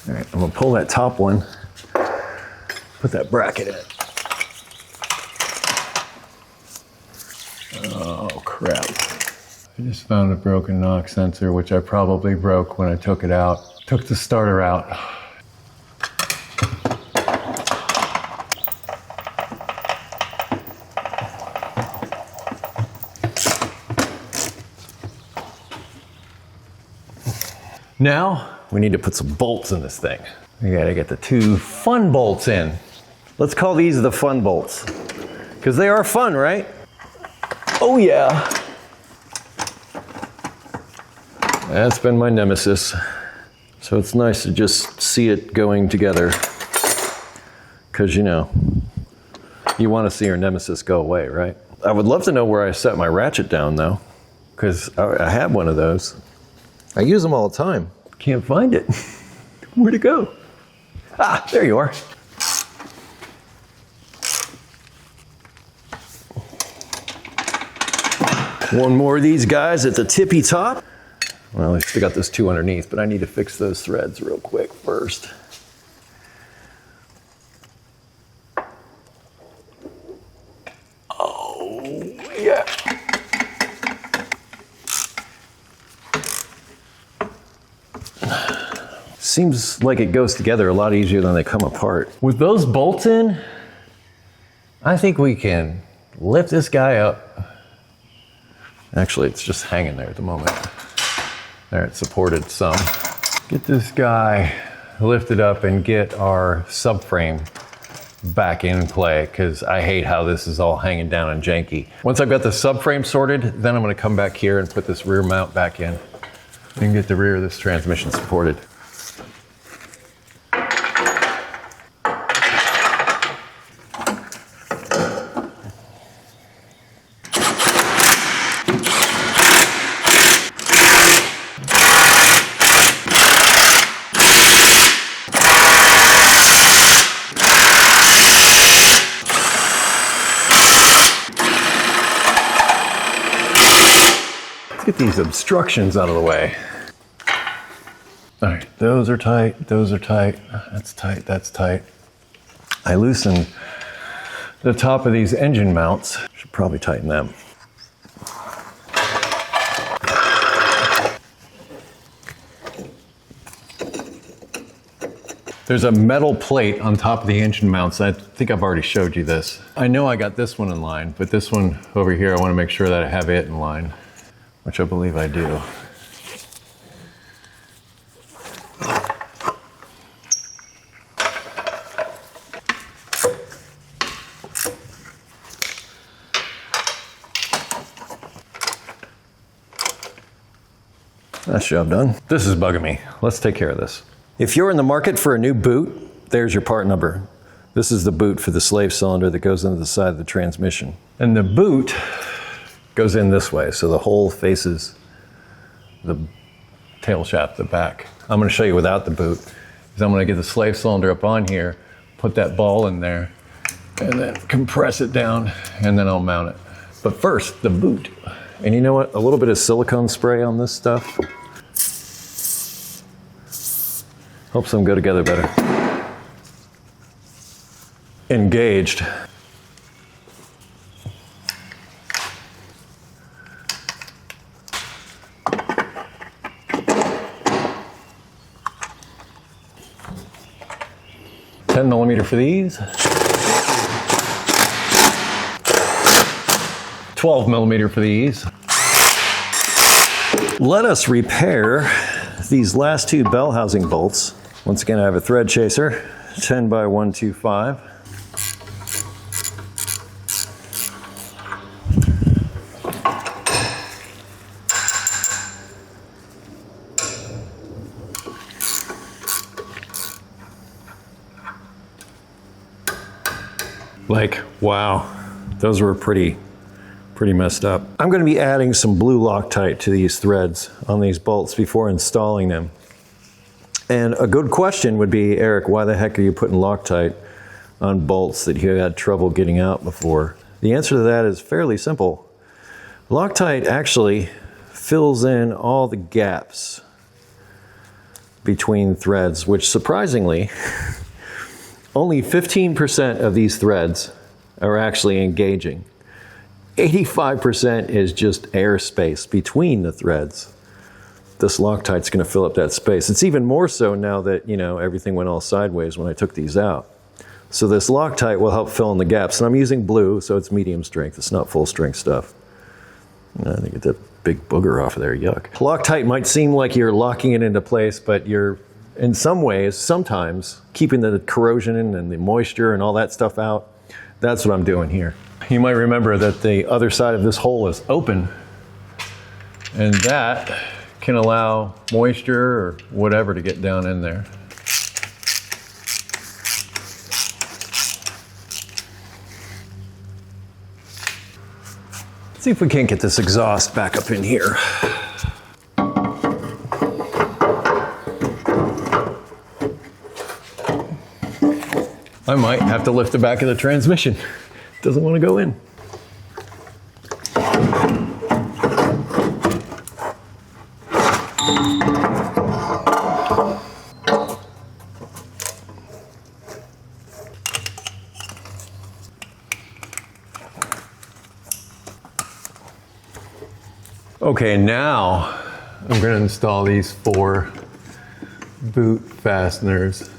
All right, I'm gonna pull that top one, put that bracket in. Oh crap. I just found a broken knock sensor, which I probably broke when I took it out. Took the starter out. Now, we need to put some bolts in this thing. We gotta get the 2 fun bolts in. Let's call these the fun bolts, because they are fun, right? Oh yeah. That's been my nemesis. So it's nice to just see it going together, because you know, you want to see your nemesis go away, right? I would love to know where I set my ratchet down though, because I have one of those. I use them all the time. Can't find it. Where'd it go? Ah, there you are. One more of these guys at the tippy top. Well, I still got those 2 underneath, but I need to fix those threads real quick first. Oh, yeah. Seems like it goes together a lot easier than they come apart. With those bolts in, I think we can lift this guy up. Actually, it's just hanging there at the moment. There, it's supported some. Get this guy lifted up and get our subframe back in play, because I hate how this is all hanging down and janky. Once I've got the subframe sorted, then I'm gonna come back here and put this rear mount back in and get the rear of this transmission supported. Let's get these obstructions out of the way. All right, those are tight, those are tight. That's tight, that's tight. I loosened the top of these engine mounts. Should probably tighten them. There's a metal plate on top of the engine mounts. I think I've already showed you this. I know I got this one in line, but this one over here, I want to make sure that I have it in line, which I believe I do. That's job done. This is bugging me. Let's take care of this. If you're in the market for a new boot, there's your part number. This is the boot for the slave cylinder that goes into the side of the transmission. And the boot goes in this way, so the hole faces the tail shaft, the back. I'm gonna show you without the boot. I'm gonna get the slave cylinder up on here, put that ball in there, and then compress it down, and then I'll mount it. But first, the boot. And you know what? A little bit of silicone spray on this stuff helps them go together better. Engaged. 10 millimeter for these. 12 millimeter for these. Let us repair these last two bell housing bolts. Once again, I have a thread chaser, 10 by 125. Like, wow, those were pretty messed up. I'm going to be adding some blue Loctite to these threads on these bolts before installing them. And a good question would be, Eric, why the heck are you putting Loctite on bolts that you had trouble getting out before? The answer to that is fairly simple. Loctite actually fills in all the gaps between threads, which surprisingly, only 15% of these threads are actually engaging. 85% is just airspace between the threads. This Loctite's going to fill up that space. It's even more so now that, you know, everything went all sideways when I took these out. So this Loctite will help fill in the gaps. And I'm using blue, so it's medium strength. It's not full strength stuff. I think get that big booger off of there, yuck. Loctite might seem like you're locking it into place, but you're, in some ways, sometimes, keeping the corrosion and the moisture and all that stuff out. That's what I'm doing here. You might remember that the other side of this hole is open, and that can allow moisture or whatever to get down in there. Let's see if we can't get this exhaust back up in here. I might have to lift the back of the transmission. Doesn't want to go in. Okay, now I'm going to install these 4 boot fasteners.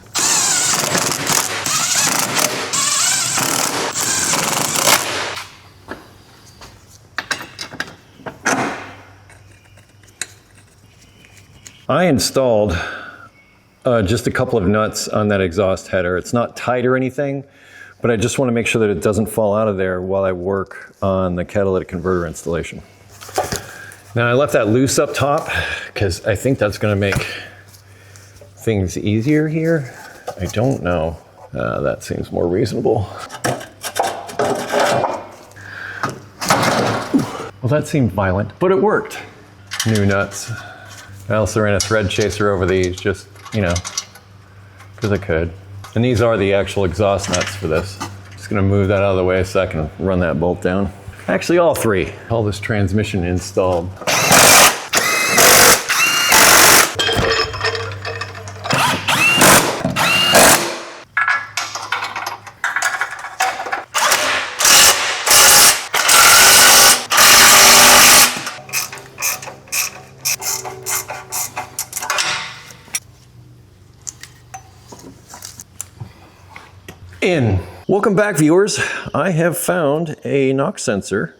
I installed just a couple of nuts on that exhaust header. It's not tight or anything, but I just want to make sure that it doesn't fall out of there while I work on the catalytic converter installation. Now I left that loose up top because I think that's going to make things easier here. I don't know. That seems more reasonable. Well, that seemed violent, but it worked. New nuts. I also ran a thread chaser over these just, you know, because I could. And these are the actual exhaust nuts for this. Just gonna move that out of the way so I can run that bolt down. Actually, all 3. All this transmission installed. In. Welcome back, viewers. I have found a knock sensor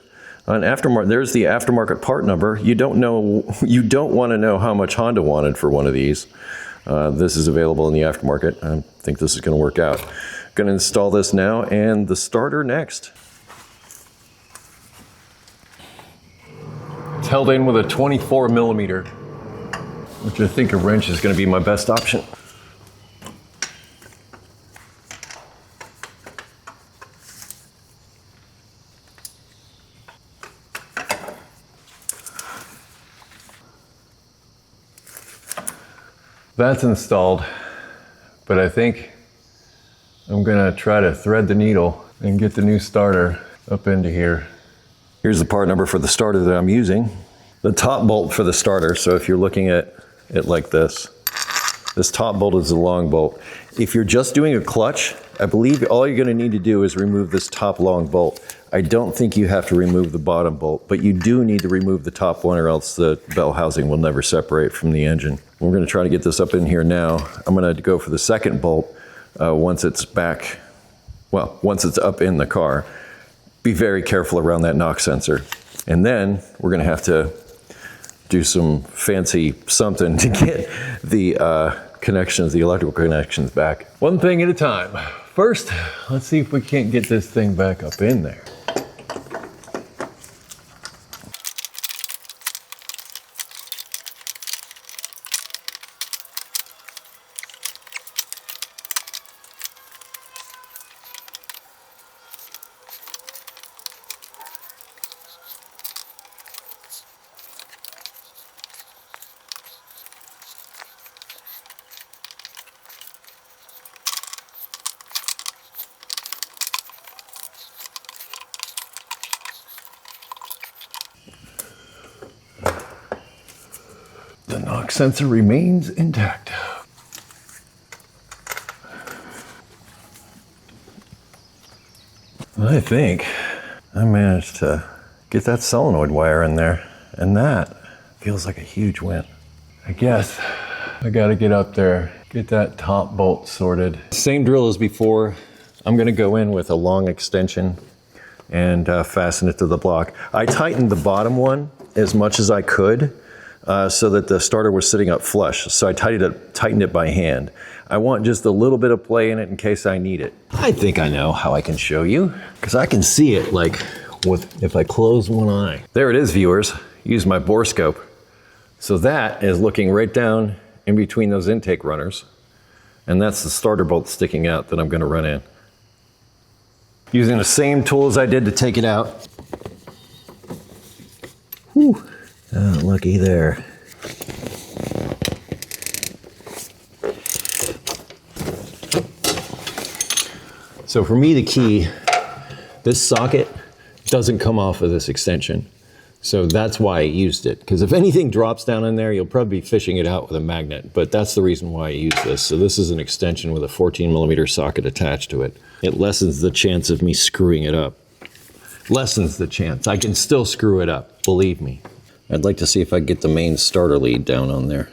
on aftermarket. There's the aftermarket part number. You don't want to know how much Honda wanted for one of these. This is available in the aftermarket. I think this is going to work out. Going to install this now and the starter next. It's held in with a 24 millimeter, which I think a wrench is going to be my best option. That's installed, but I think I'm gonna try to thread the needle and get the new starter up into here. Here's the part number for the starter that I'm using. The top bolt for the starter, so if you're looking at it like this top bolt is the long bolt. If you're just doing a clutch, I believe all you're gonna need to do is remove this top long bolt. I don't think you have to remove the bottom bolt, but you do need to remove the top one or else the bell housing will never separate from the engine. We're gonna try to get this up in here now. I'm gonna go for the second bolt once it's back, well, once it's up in the car. Be very careful around that knock sensor. And then we're gonna have to do some fancy something to get the connections, the electrical connections back. One thing at a time. First, let's see if we can't get this thing back up in there. The knock sensor remains intact. I think I managed to get that solenoid wire in there, and that feels like a huge win. I guess I gotta get up there, get that top bolt sorted. Same drill as before. I'm gonna go in with a long extension and fasten it to the block. I tightened the bottom one as much as I could so that the starter was sitting up flush. So I tightened it by hand. I want just a little bit of play in it in case I need it. I think I know how I can show you, because I can see it like if I close one eye. There it is, viewers. Use my bore scope. So that is looking right down in between those intake runners. And that's the starter bolt sticking out that I'm gonna run in. Using the same tool as I did to take it out. Whew. Oh, looky there. So for me, the key, this socket doesn't come off of this extension. So that's why I used it. Because if anything drops down in there, you'll probably be fishing it out with a magnet. But that's the reason why I use this. So this is an extension with a 14mm socket attached to it. It lessens the chance of me screwing it up. Lessens the chance. I can still screw it up, believe me. I'd like to see if I can get the main starter lead down on there.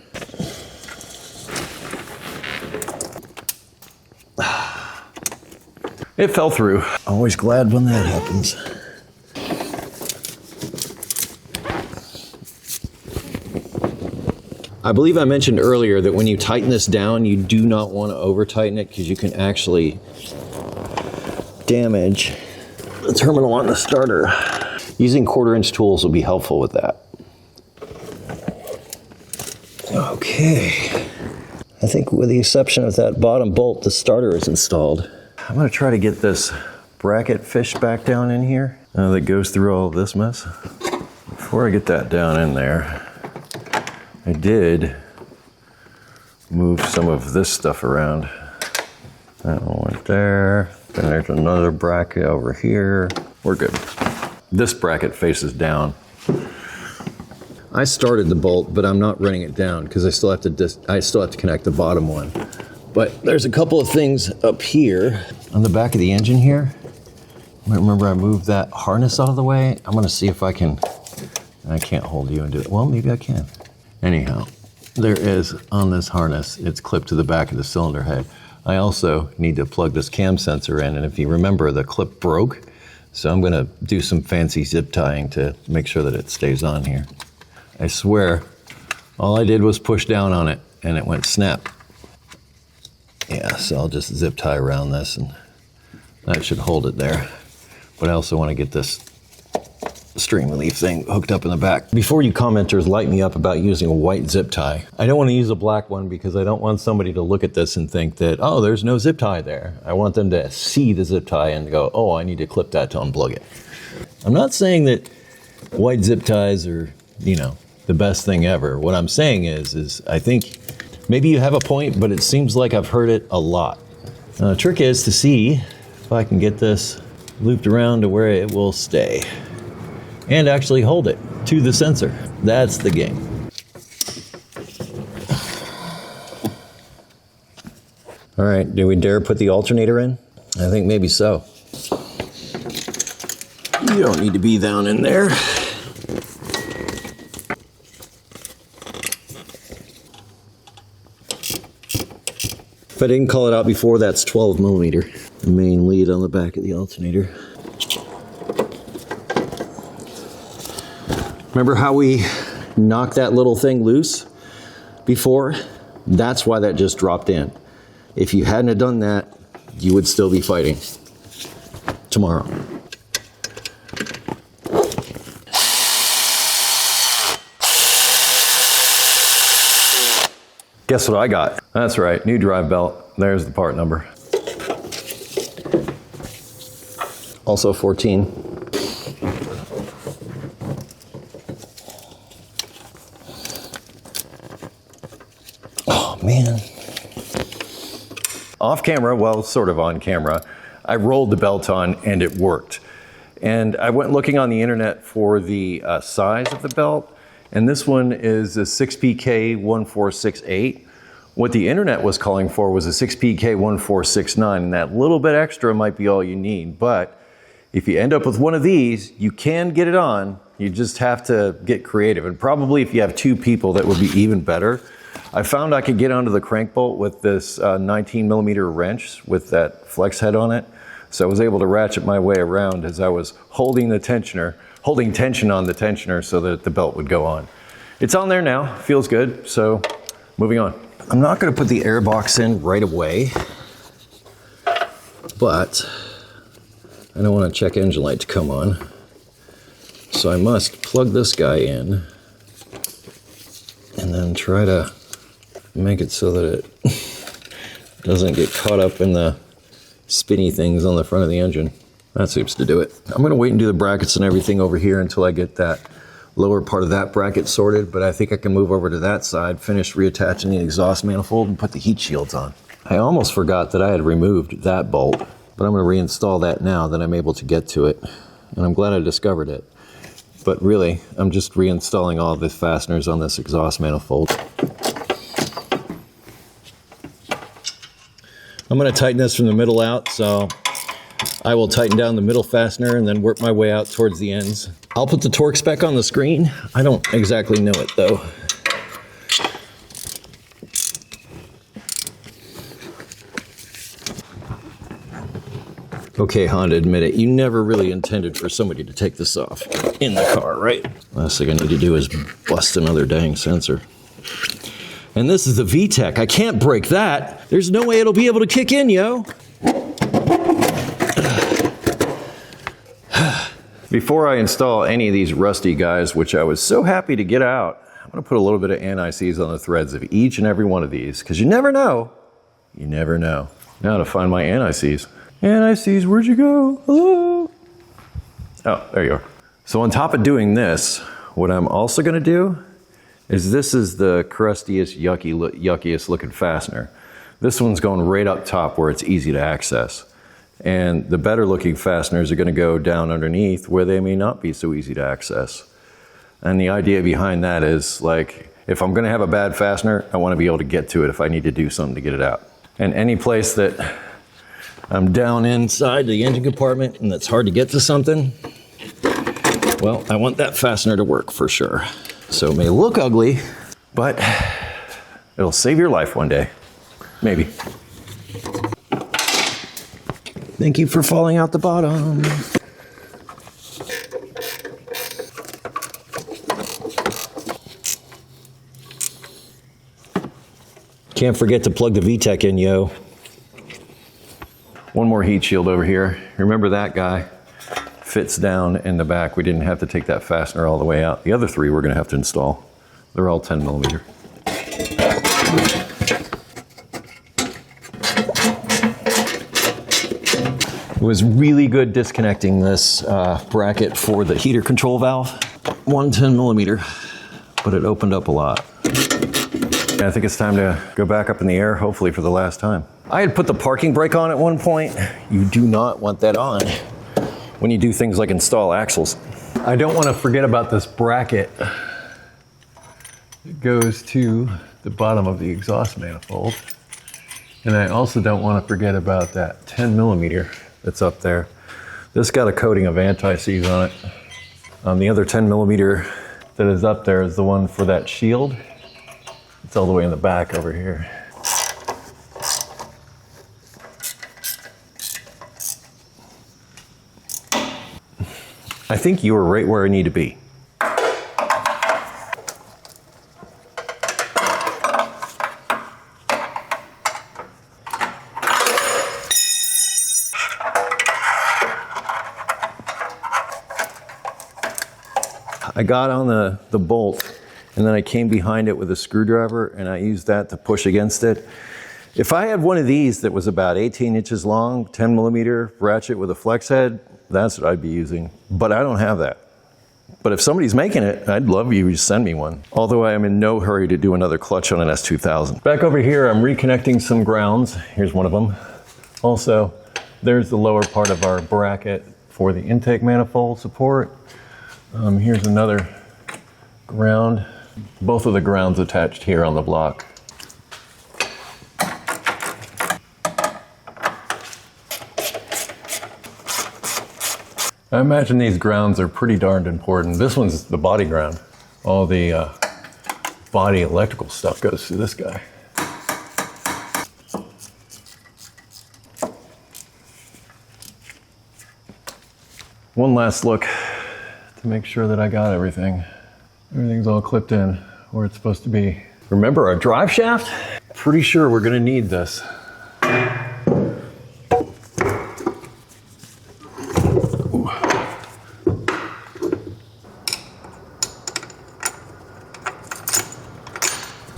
It fell through. Always glad when that happens. I believe I mentioned earlier that when you tighten this down, you do not want to over tighten it because you can actually damage the terminal on the starter. Using 1/4" tools will be helpful with that. Okay. I think with the exception of that bottom bolt, the starter is installed. I'm going to try to get this bracket fished back down in here that goes through all of this mess. Before I get that down in there, I did move some of this stuff around. That one went there. Then there's another bracket over here. We're good. This bracket faces down. I started the bolt, but I'm not running it down because I still have to connect the bottom one. But there's a couple of things up here on the back of the engine here. I remember I moved that harness out of the way. I'm gonna see if I can. I can't hold you and do it. Well, maybe I can. Anyhow, there is on this harness, it's clipped to the back of the cylinder head. I also need to plug this cam sensor in, and if you remember, the clip broke. So I'm gonna do some fancy zip tying to make sure that it stays on here. I swear, all I did was push down on it and it went snap. Yeah, so I'll just zip tie around this and that should hold it there. But I also want to get this stream relief thing hooked up in the back. Before you commenters light me up about using a white zip tie, I don't want to use a black one because I don't want somebody to look at this and think that, oh, there's no zip tie there. I want them to see the zip tie and go, oh, I need to clip that to unplug it. I'm not saying that white zip ties are, you know, the best thing ever. What I'm saying is I think maybe you have a point, but it seems like I've heard it a lot. The trick is to see if I can get this looped around to where it will stay and actually hold it to the sensor. That's the game. All right, do we dare put the alternator in? I think maybe so. You don't need to be down in there. If I didn't call it out before, that's 12 millimeter. The main lead on the back of the alternator. Remember how we knocked that little thing loose before? That's why that just dropped in. If you hadn't have done that, you would still be fighting tomorrow. Guess what I got? That's right, new drive belt. There's the part number. Also 14. Oh man. Off camera, well, sort of on camera, I rolled the belt on and it worked. And I went looking on the internet for the size of the belt. And this one is a 6PK1468. What the internet was calling for was a 6PK1469, and that little bit extra might be all you need. But if you end up with one of these, you can get it on. You just have to get creative. And probably if you have two people, that would be even better. I found I could get onto the crank bolt with this 19 millimeter wrench with that flex head on it. So I was able to ratchet my way around as I was holding tension on the tensioner so that the belt would go on. It's on there now, feels good, so moving on. I'm not gonna put the air box in right away, but I don't want a check engine light to come on. So I must plug this guy in and then try to make it so that it doesn't get caught up in the spinny things on the front of the engine. That seems to do it. I'm gonna wait and do the brackets and everything over here until I get that lower part of that bracket sorted, but I think I can move over to that side, finish reattaching the exhaust manifold and put the heat shields on. I almost forgot that I had removed that bolt, but I'm gonna reinstall that now that I'm able to get to it. And I'm glad I discovered it. But really, I'm just reinstalling all the fasteners on this exhaust manifold. I'm gonna tighten this from the middle out, so I will tighten down the middle fastener and then work my way out towards the ends. I'll put the torque spec on the screen. I don't exactly know it though. Okay, Honda, admit it. You never really intended for somebody to take this off in the car, right? Last thing I need to do is bust another dang sensor. And this is the VTEC. I can't break that. There's no way it'll be able to kick in, yo. Before I install any of these rusty guys, which I was so happy to get out, I'm gonna put a little bit of anti-seize on the threads of each and every one of these, because you never know. You never know. Now to find my anti-seize. Anti-seize, where'd you go? Hello? Oh, there you are. So on top of doing this, what I'm also gonna do is this is the crustiest, yuckiest looking fastener. This one's going right up top where it's easy to access. And the better looking fasteners are gonna go down underneath where they may not be so easy to access. And the idea behind that is, like, if I'm gonna have a bad fastener, I wanna be able to get to it if I need to do something to get it out. And any place that I'm down inside the engine compartment and that's hard to get to something, well, I want that fastener to work for sure. So it may look ugly, but it'll save your life one day. Maybe. Thank you for falling out the bottom. Can't forget to plug the VTEC in, yo. One more heat shield over here. Remember that guy? Fits down in the back. We didn't have to take that fastener all the way out. The other three we're gonna have to install. They're all 10 millimeter. It was really good disconnecting this bracket for the heater control valve. 110 millimeter, but it opened up a lot. Yeah, I think it's time to go back up in the air, hopefully for the last time. I had put the parking brake on at one point. You do not want that on when you do things like install axles. I don't want to forget about this bracket. It goes to the bottom of the exhaust manifold. And I also don't want to forget about that 10 millimeter that's up there. This got a coating of anti-seize on it. The other 10 millimeter that is up there is the one for that shield. It's all the way in the back over here. I think you are right where I need to be. I got on the bolt and then I came behind it with a screwdriver and I used that to push against it. If I had one of these that was about 18 inches long, 10 millimeter ratchet with a flex head, that's what I'd be using. But I don't have that. But if somebody's making it, I'd love you to send me one. Although I am in no hurry to do another clutch on an S2000. Back over here, I'm reconnecting some grounds. Here's one of them. Also, there's the lower part of our bracket for the intake manifold support. Here's another ground. Both of the grounds attached here on the block. I imagine these grounds are pretty darned important. This one's the body ground. All the body electrical stuff goes through this guy. One last look to make sure that I got everything. Everything's all clipped in where it's supposed to be. Remember our drive shaft? Pretty sure we're gonna need this.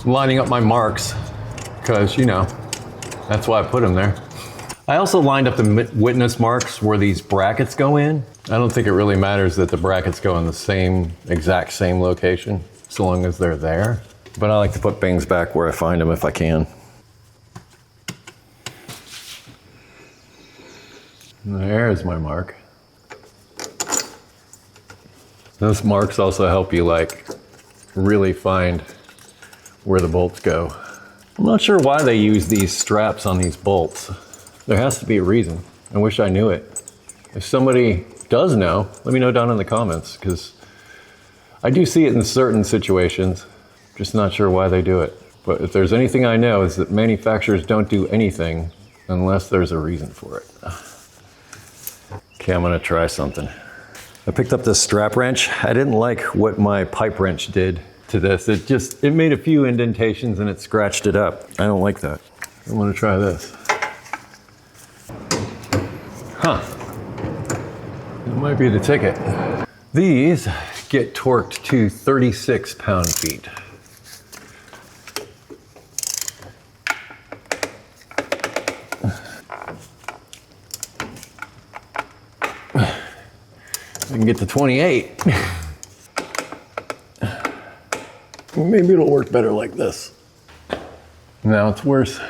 I'm lining up my marks because, you know, that's why I put them there. I also lined up the witness marks where these brackets go in. I don't think it really matters that the brackets go in the exact same location, so long as they're there. But I like to put things back where I find them if I can. There's my mark. Those marks also help you like really find where the bolts go. I'm not sure why they use these straps on these bolts. There has to be a reason. I wish I knew it. If somebody does know, let me know down in the comments, because I do see it in certain situations, just not sure why they do it. But if there's anything I know, is that manufacturers don't do anything unless there's a reason for it. Okay, I'm gonna try something. I picked up this strap wrench. I didn't like what my pipe wrench did to this. It made a few indentations and it scratched it up. I don't like that. I'm gonna try this. Huh. It might be the ticket. These get torqued to 36 pound-feet. I can get to 28. Maybe it'll work better like this. Now it's worse.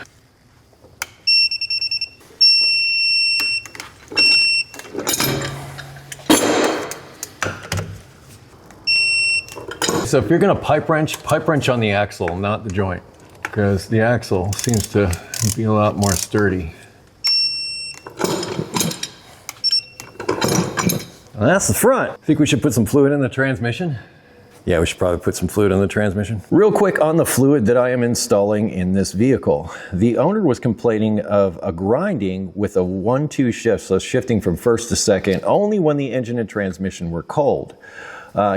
So if you're gonna pipe wrench on the axle, not the joint, because the axle seems to be a lot more sturdy. And that's the front. Think we should put some fluid in the transmission? Yeah, we should probably put some fluid in the transmission. Real quick on the fluid that I am installing in this vehicle. The owner was complaining of a grinding with a 1-2 shift, so shifting from first to second, only when the engine and transmission were cold.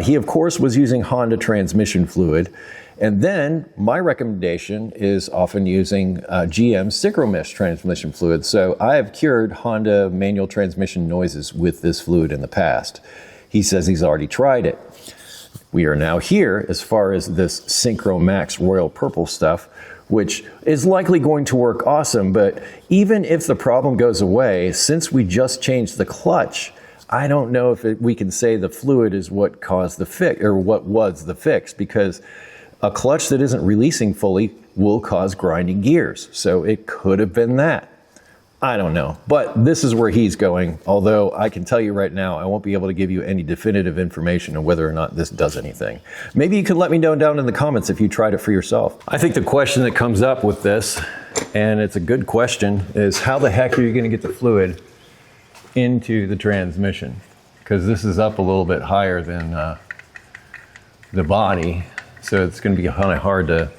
He, of course, was using Honda transmission fluid. And then my recommendation is often using GM Synchromesh transmission fluid. So I have cured Honda manual transmission noises with this fluid in the past. He says he's already tried it. We are now here as far as this Synchro Max Royal Purple stuff, which is likely going to work awesome. But even if the problem goes away, since we just changed the clutch, I don't know if we can say the fluid is what caused the fix, or what was the fix, because a clutch that isn't releasing fully will cause grinding gears. So it could have been that. I don't know, but this is where he's going. Although I can tell you right now, I won't be able to give you any definitive information on whether or not this does anything. Maybe you can let me know down in the comments if you tried it for yourself. I think the question that comes up with this, and it's a good question, is how the heck are you going to get the fluid into the transmission? Because this is up a little bit higher than the body, so it's going to be kind of hard to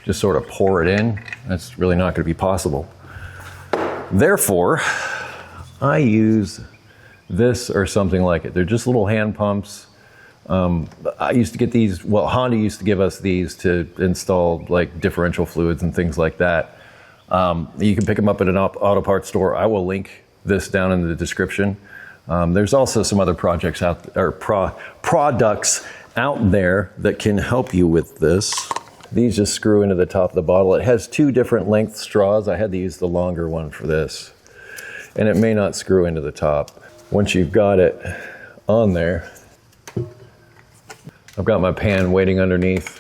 just sort of pour it in. That's really not going to be possible. Therefore, I use this or something like it. They're just little hand pumps. I used to get these, well, Honda used to give us these to install like differential fluids and things like that. You can pick them up at an auto parts store. I will link this down in the description. There's also some other projects products out there that can help you with this. These just screw into the top of the bottle. It has 2 different length straws. I had to use the longer one for this. And it may not screw into the top. Once you've got it on there, I've got my pan waiting underneath.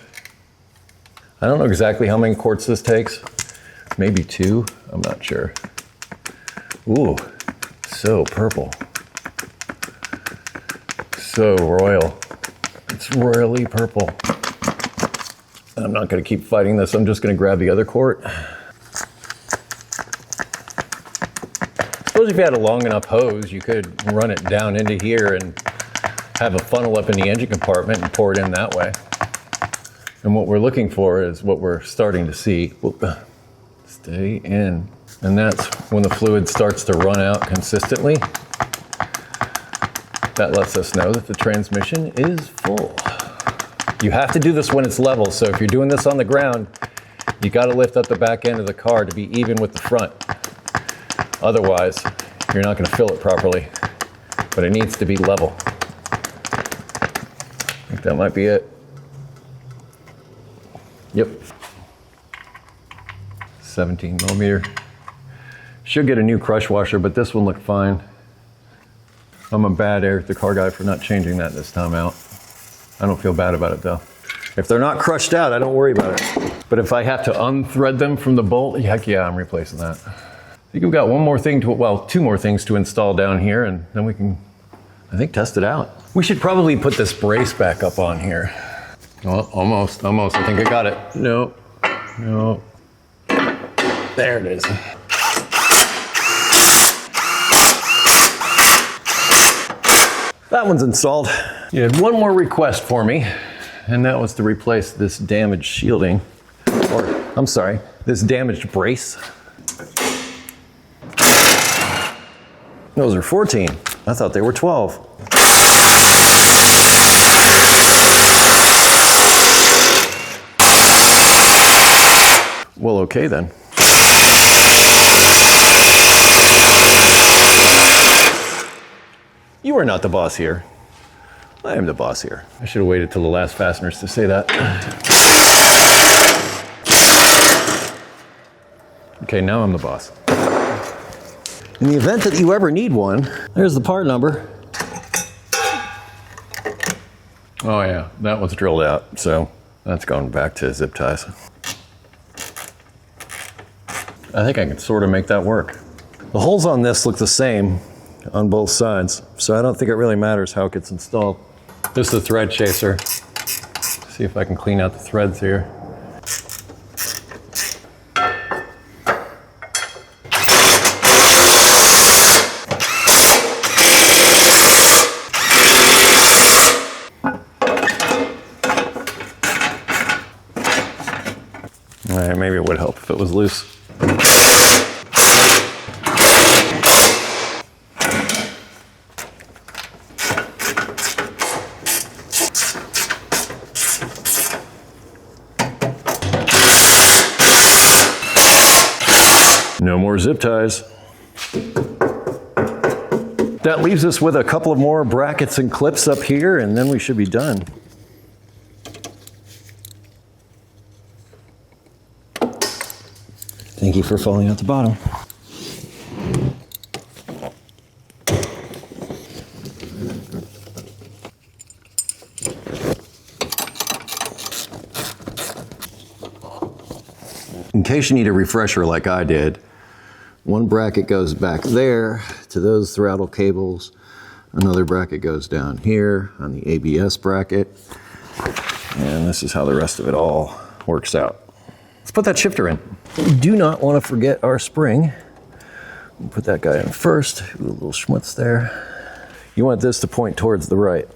I don't know exactly how many quarts this takes. Maybe 2, I'm not sure. Ooh, so purple. So royal. It's royally purple. I'm not gonna keep fighting this. I'm just gonna grab the other quart. Suppose if you had a long enough hose, you could run it down into here and have a funnel up in the engine compartment and pour it in that way. And what we're looking for is what we're starting to see. Stay in. And that's when the fluid starts to run out consistently. That lets us know that the transmission is full. You have to do this when it's level, so if you're doing this on the ground, you gotta lift up the back end of the car to be even with the front. Otherwise, you're not gonna fill it properly, but it needs to be level. I think that might be it. Yep. 17 millimeter. Should get a new crush washer, but this one looked fine. I'm a bad Eric the Car Guy for not changing that this time out. I don't feel bad about it though. If they're not crushed out, I don't worry about it. But if I have to unthread them from the bolt, heck yeah, I'm replacing that. I think we've got one more thing to, well, 2 more things to install down here, and then we can, I think, test it out. We should probably put this brace back up on here. Well, almost. I think I got it. No. There it is. That one's installed. You had one more request for me, and that was to replace this damaged shielding, or I'm sorry, this damaged brace. Those are 14. I thought they were 12. Well, okay then. You are not the boss here. I am the boss here. I should have waited till the last fasteners to say that. Okay, now I'm the boss. In the event that you ever need one, there's the part number. Oh yeah, that was drilled out, so that's going back to zip ties. I think I can sort of make that work. The holes on this look the same on both sides, so I don't think it really matters how it gets installed. This is the thread chaser. See if I can clean out the threads here. All right, maybe it would help if it was loose. No more zip ties. That leaves us with a couple of more brackets and clips up here, and then we should be done. Thank you for falling out the bottom. In case you need a refresher like I did, one bracket goes back there to those throttle cables. Another bracket goes down here on the ABS bracket. And this is how the rest of it all works out. Let's put that shifter in. We do not want to forget our spring. We'll put that guy in first. Ooh, a little schmutz there. You want this to point towards the right.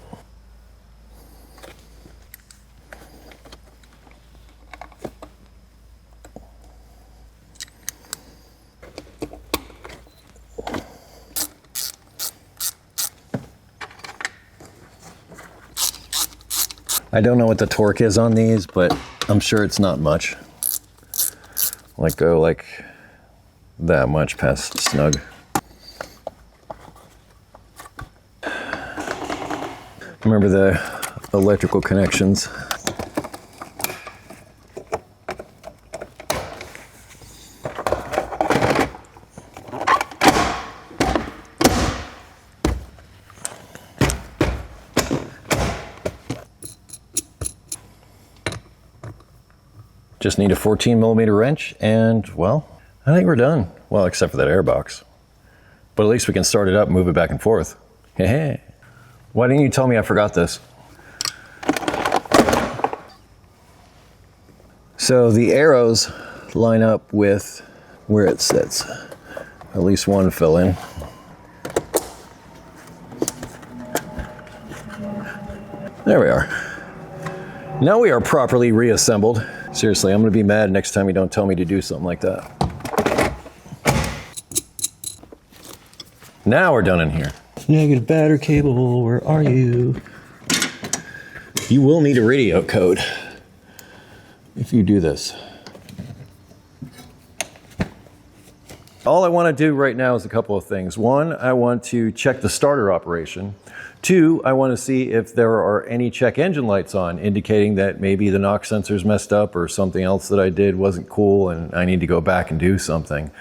I don't know what the torque is on these, but I'm sure it's not much. Like go like that much past snug. Remember the electrical connections. Just need a 14mm wrench and, well, I think we're done. Well, except for that airbox. But at least we can start it up and move it back and forth. Hey. Why didn't you tell me I forgot this? So the arrows line up with where it sits. At least one fill in. There we are. Now we are properly reassembled. Seriously, I'm gonna be mad next time you don't tell me to do something like that. Now we're done in here. Negative battery cable, where are you? You will need a radio code if you do this. All I want to do right now is a couple of things. One, I want to check the starter operation. Two, I want to see if there are any check engine lights on, indicating that maybe the knock sensor's messed up or something else that I did wasn't cool and I need to go back and do something.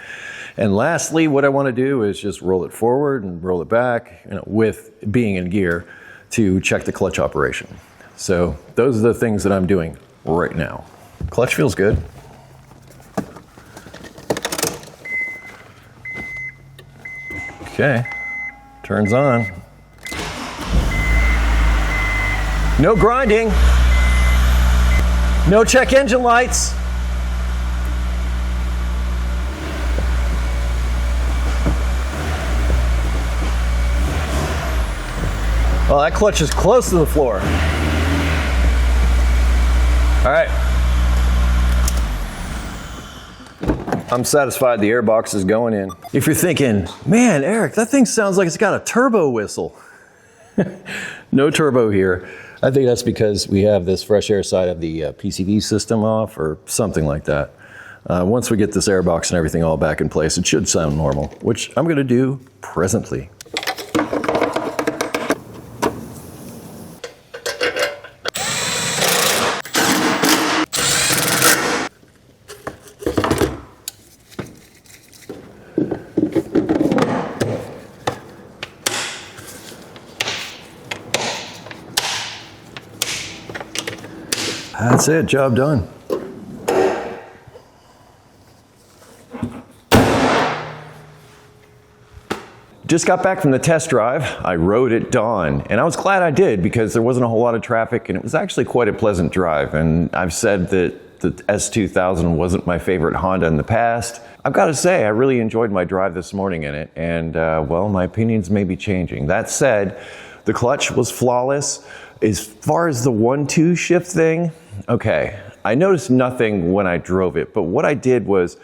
And lastly, what I want to do is just roll it forward and roll it back, with being in gear, to check the clutch operation. So those are the things that I'm doing right now. Clutch feels good. Okay, turns on. No grinding. No check engine lights. Well, that clutch is close to the floor. All right. I'm satisfied the airbox is going in. If you're thinking, man, Eric, that thing sounds like it's got a turbo whistle. No turbo here. I think that's because we have this fresh air side of the PCV system off or something like that. Once we get this airbox and everything all back in place, it should sound normal, which I'm gonna do presently. That's it, job done. Just got back from the test drive. I rode at dawn, and I was glad I did because there wasn't a whole lot of traffic and it was actually quite a pleasant drive. And I've said that the S2000 wasn't my favorite Honda in the past. I've got to say, I really enjoyed my drive this morning in it, and well, my opinions may be changing. That said, the clutch was flawless. As far as the 1-2 shift thing, okay, I noticed nothing when I drove it, but what I did was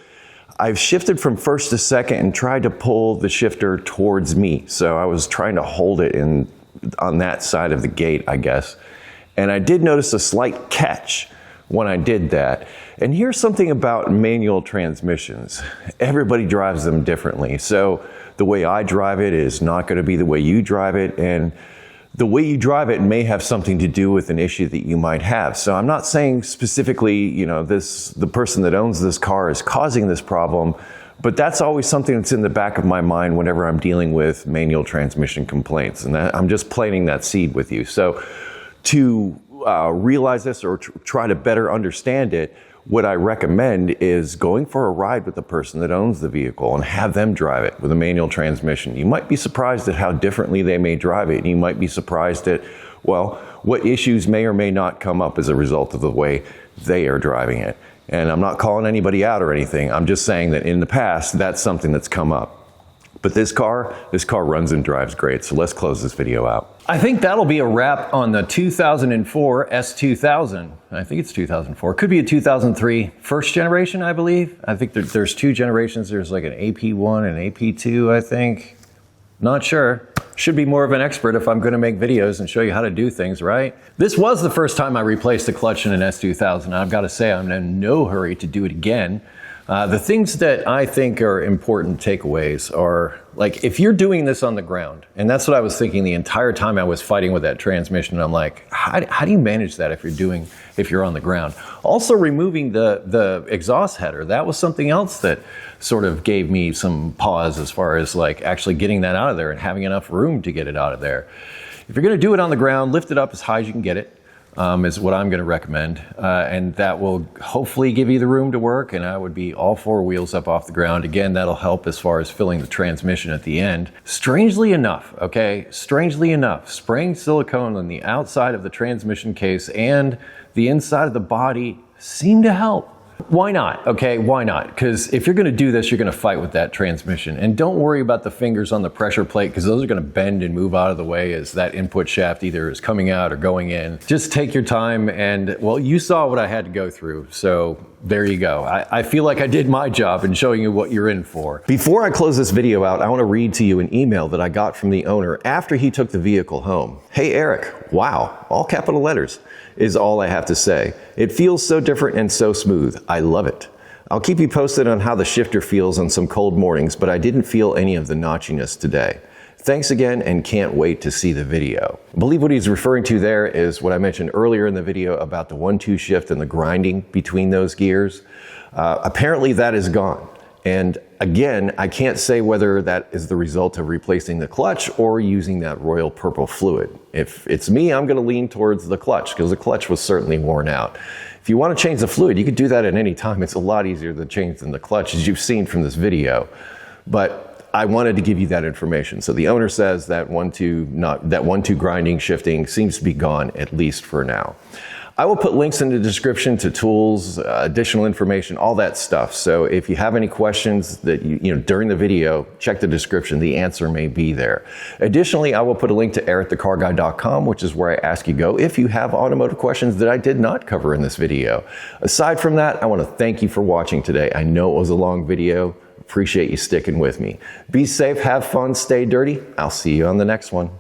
I've shifted from first to second and tried to pull the shifter towards me. So I was trying to hold it on that side of the gate, I guess. And I did notice a slight catch when I did that. And here's something about manual transmissions. Everybody drives them differently. So the way I drive it is not going to be the way you drive it, and the way you drive it may have something to do with an issue that you might have. So I'm not saying specifically, the person that owns this car is causing this problem, but that's always something that's in the back of my mind whenever I'm dealing with manual transmission complaints. And I'm just planting that seed with you. So to realize this or try to better understand it, what I recommend is going for a ride with the person that owns the vehicle and have them drive it with a manual transmission. You might be surprised at how differently they may drive it. And you might be surprised at, well, what issues may or may not come up as a result of the way they are driving it. And I'm not calling anybody out or anything. I'm just saying that in the past, that's something that's come up. But this car runs and drives great. So let's close this video out. I think that'll be a wrap on the 2004 S2000. I think it's 2004. Could be a 2003 first generation, I believe. I think there's two generations. There's like an AP1 and AP2, I think. Not sure. Should be more of an expert if I'm going to make videos and show you how to do things, right? This was the first time I replaced a clutch in an S2000. I've got to say I'm in no hurry to do it again. The things that I think are important takeaways are, like, if you're doing this on the ground, and that's what I was thinking the entire time I was fighting with that transmission. I'm like, how do you manage that if you're on the ground? Also, removing the exhaust header, that was something else that sort of gave me some pause as far as like actually getting that out of there and having enough room to get it out of there. If you're going to do it on the ground, lift it up as high as you can get it. Is what I'm going to recommend. And that will hopefully give you the room to work, and I would be all four wheels up off the ground. Again, that'll help as far as filling the transmission at the end. Strangely enough, spraying silicone on the outside of the transmission case and the inside of the body seem to help. Why not? Okay, why not? Because if you're going to do this, you're going to fight with that transmission. And don't worry about the fingers on the pressure plate, because those are going to bend and move out of the way as that input shaft either is coming out or going in. Just take your time, and well, you saw what I had to go through, so there you go. I feel like I did my job in showing you what you're in for. Before I close this video out, I want to read to you an email that I got from the owner after he took the vehicle home. Hey Eric, wow, all capital letters is all I have to say. It feels so different and so smooth. I love it. I'll keep you posted on how the shifter feels on some cold mornings, but I didn't feel any of the notchiness today. Thanks again, and can't wait to see the video. I believe what he's referring to there is what I mentioned earlier in the video about the 1-2 shift and the grinding between those gears. Apparently that is gone. And again, I can't say whether that is the result of replacing the clutch or using that royal purple fluid. If it's me, I'm going to lean towards the clutch, because the clutch was certainly worn out. If you want to change the fluid, you could do that at any time. It's a lot easier to change than the clutch, as you've seen from this video. But I wanted to give you that information. So the owner says that 1-2 grinding shifting seems to be gone, at least for now. I will put links in the description to tools, additional information, all that stuff. So if you have any questions that you know during the video, check the description. The answer may be there. Additionally, I will put a link to EricTheCarGuy.com, which is where I ask you go if you have automotive questions that I did not cover in this video. Aside from that, I want to thank you for watching today. I know it was a long video. Appreciate you sticking with me. Be safe, have fun, stay dirty. I'll see you on the next one.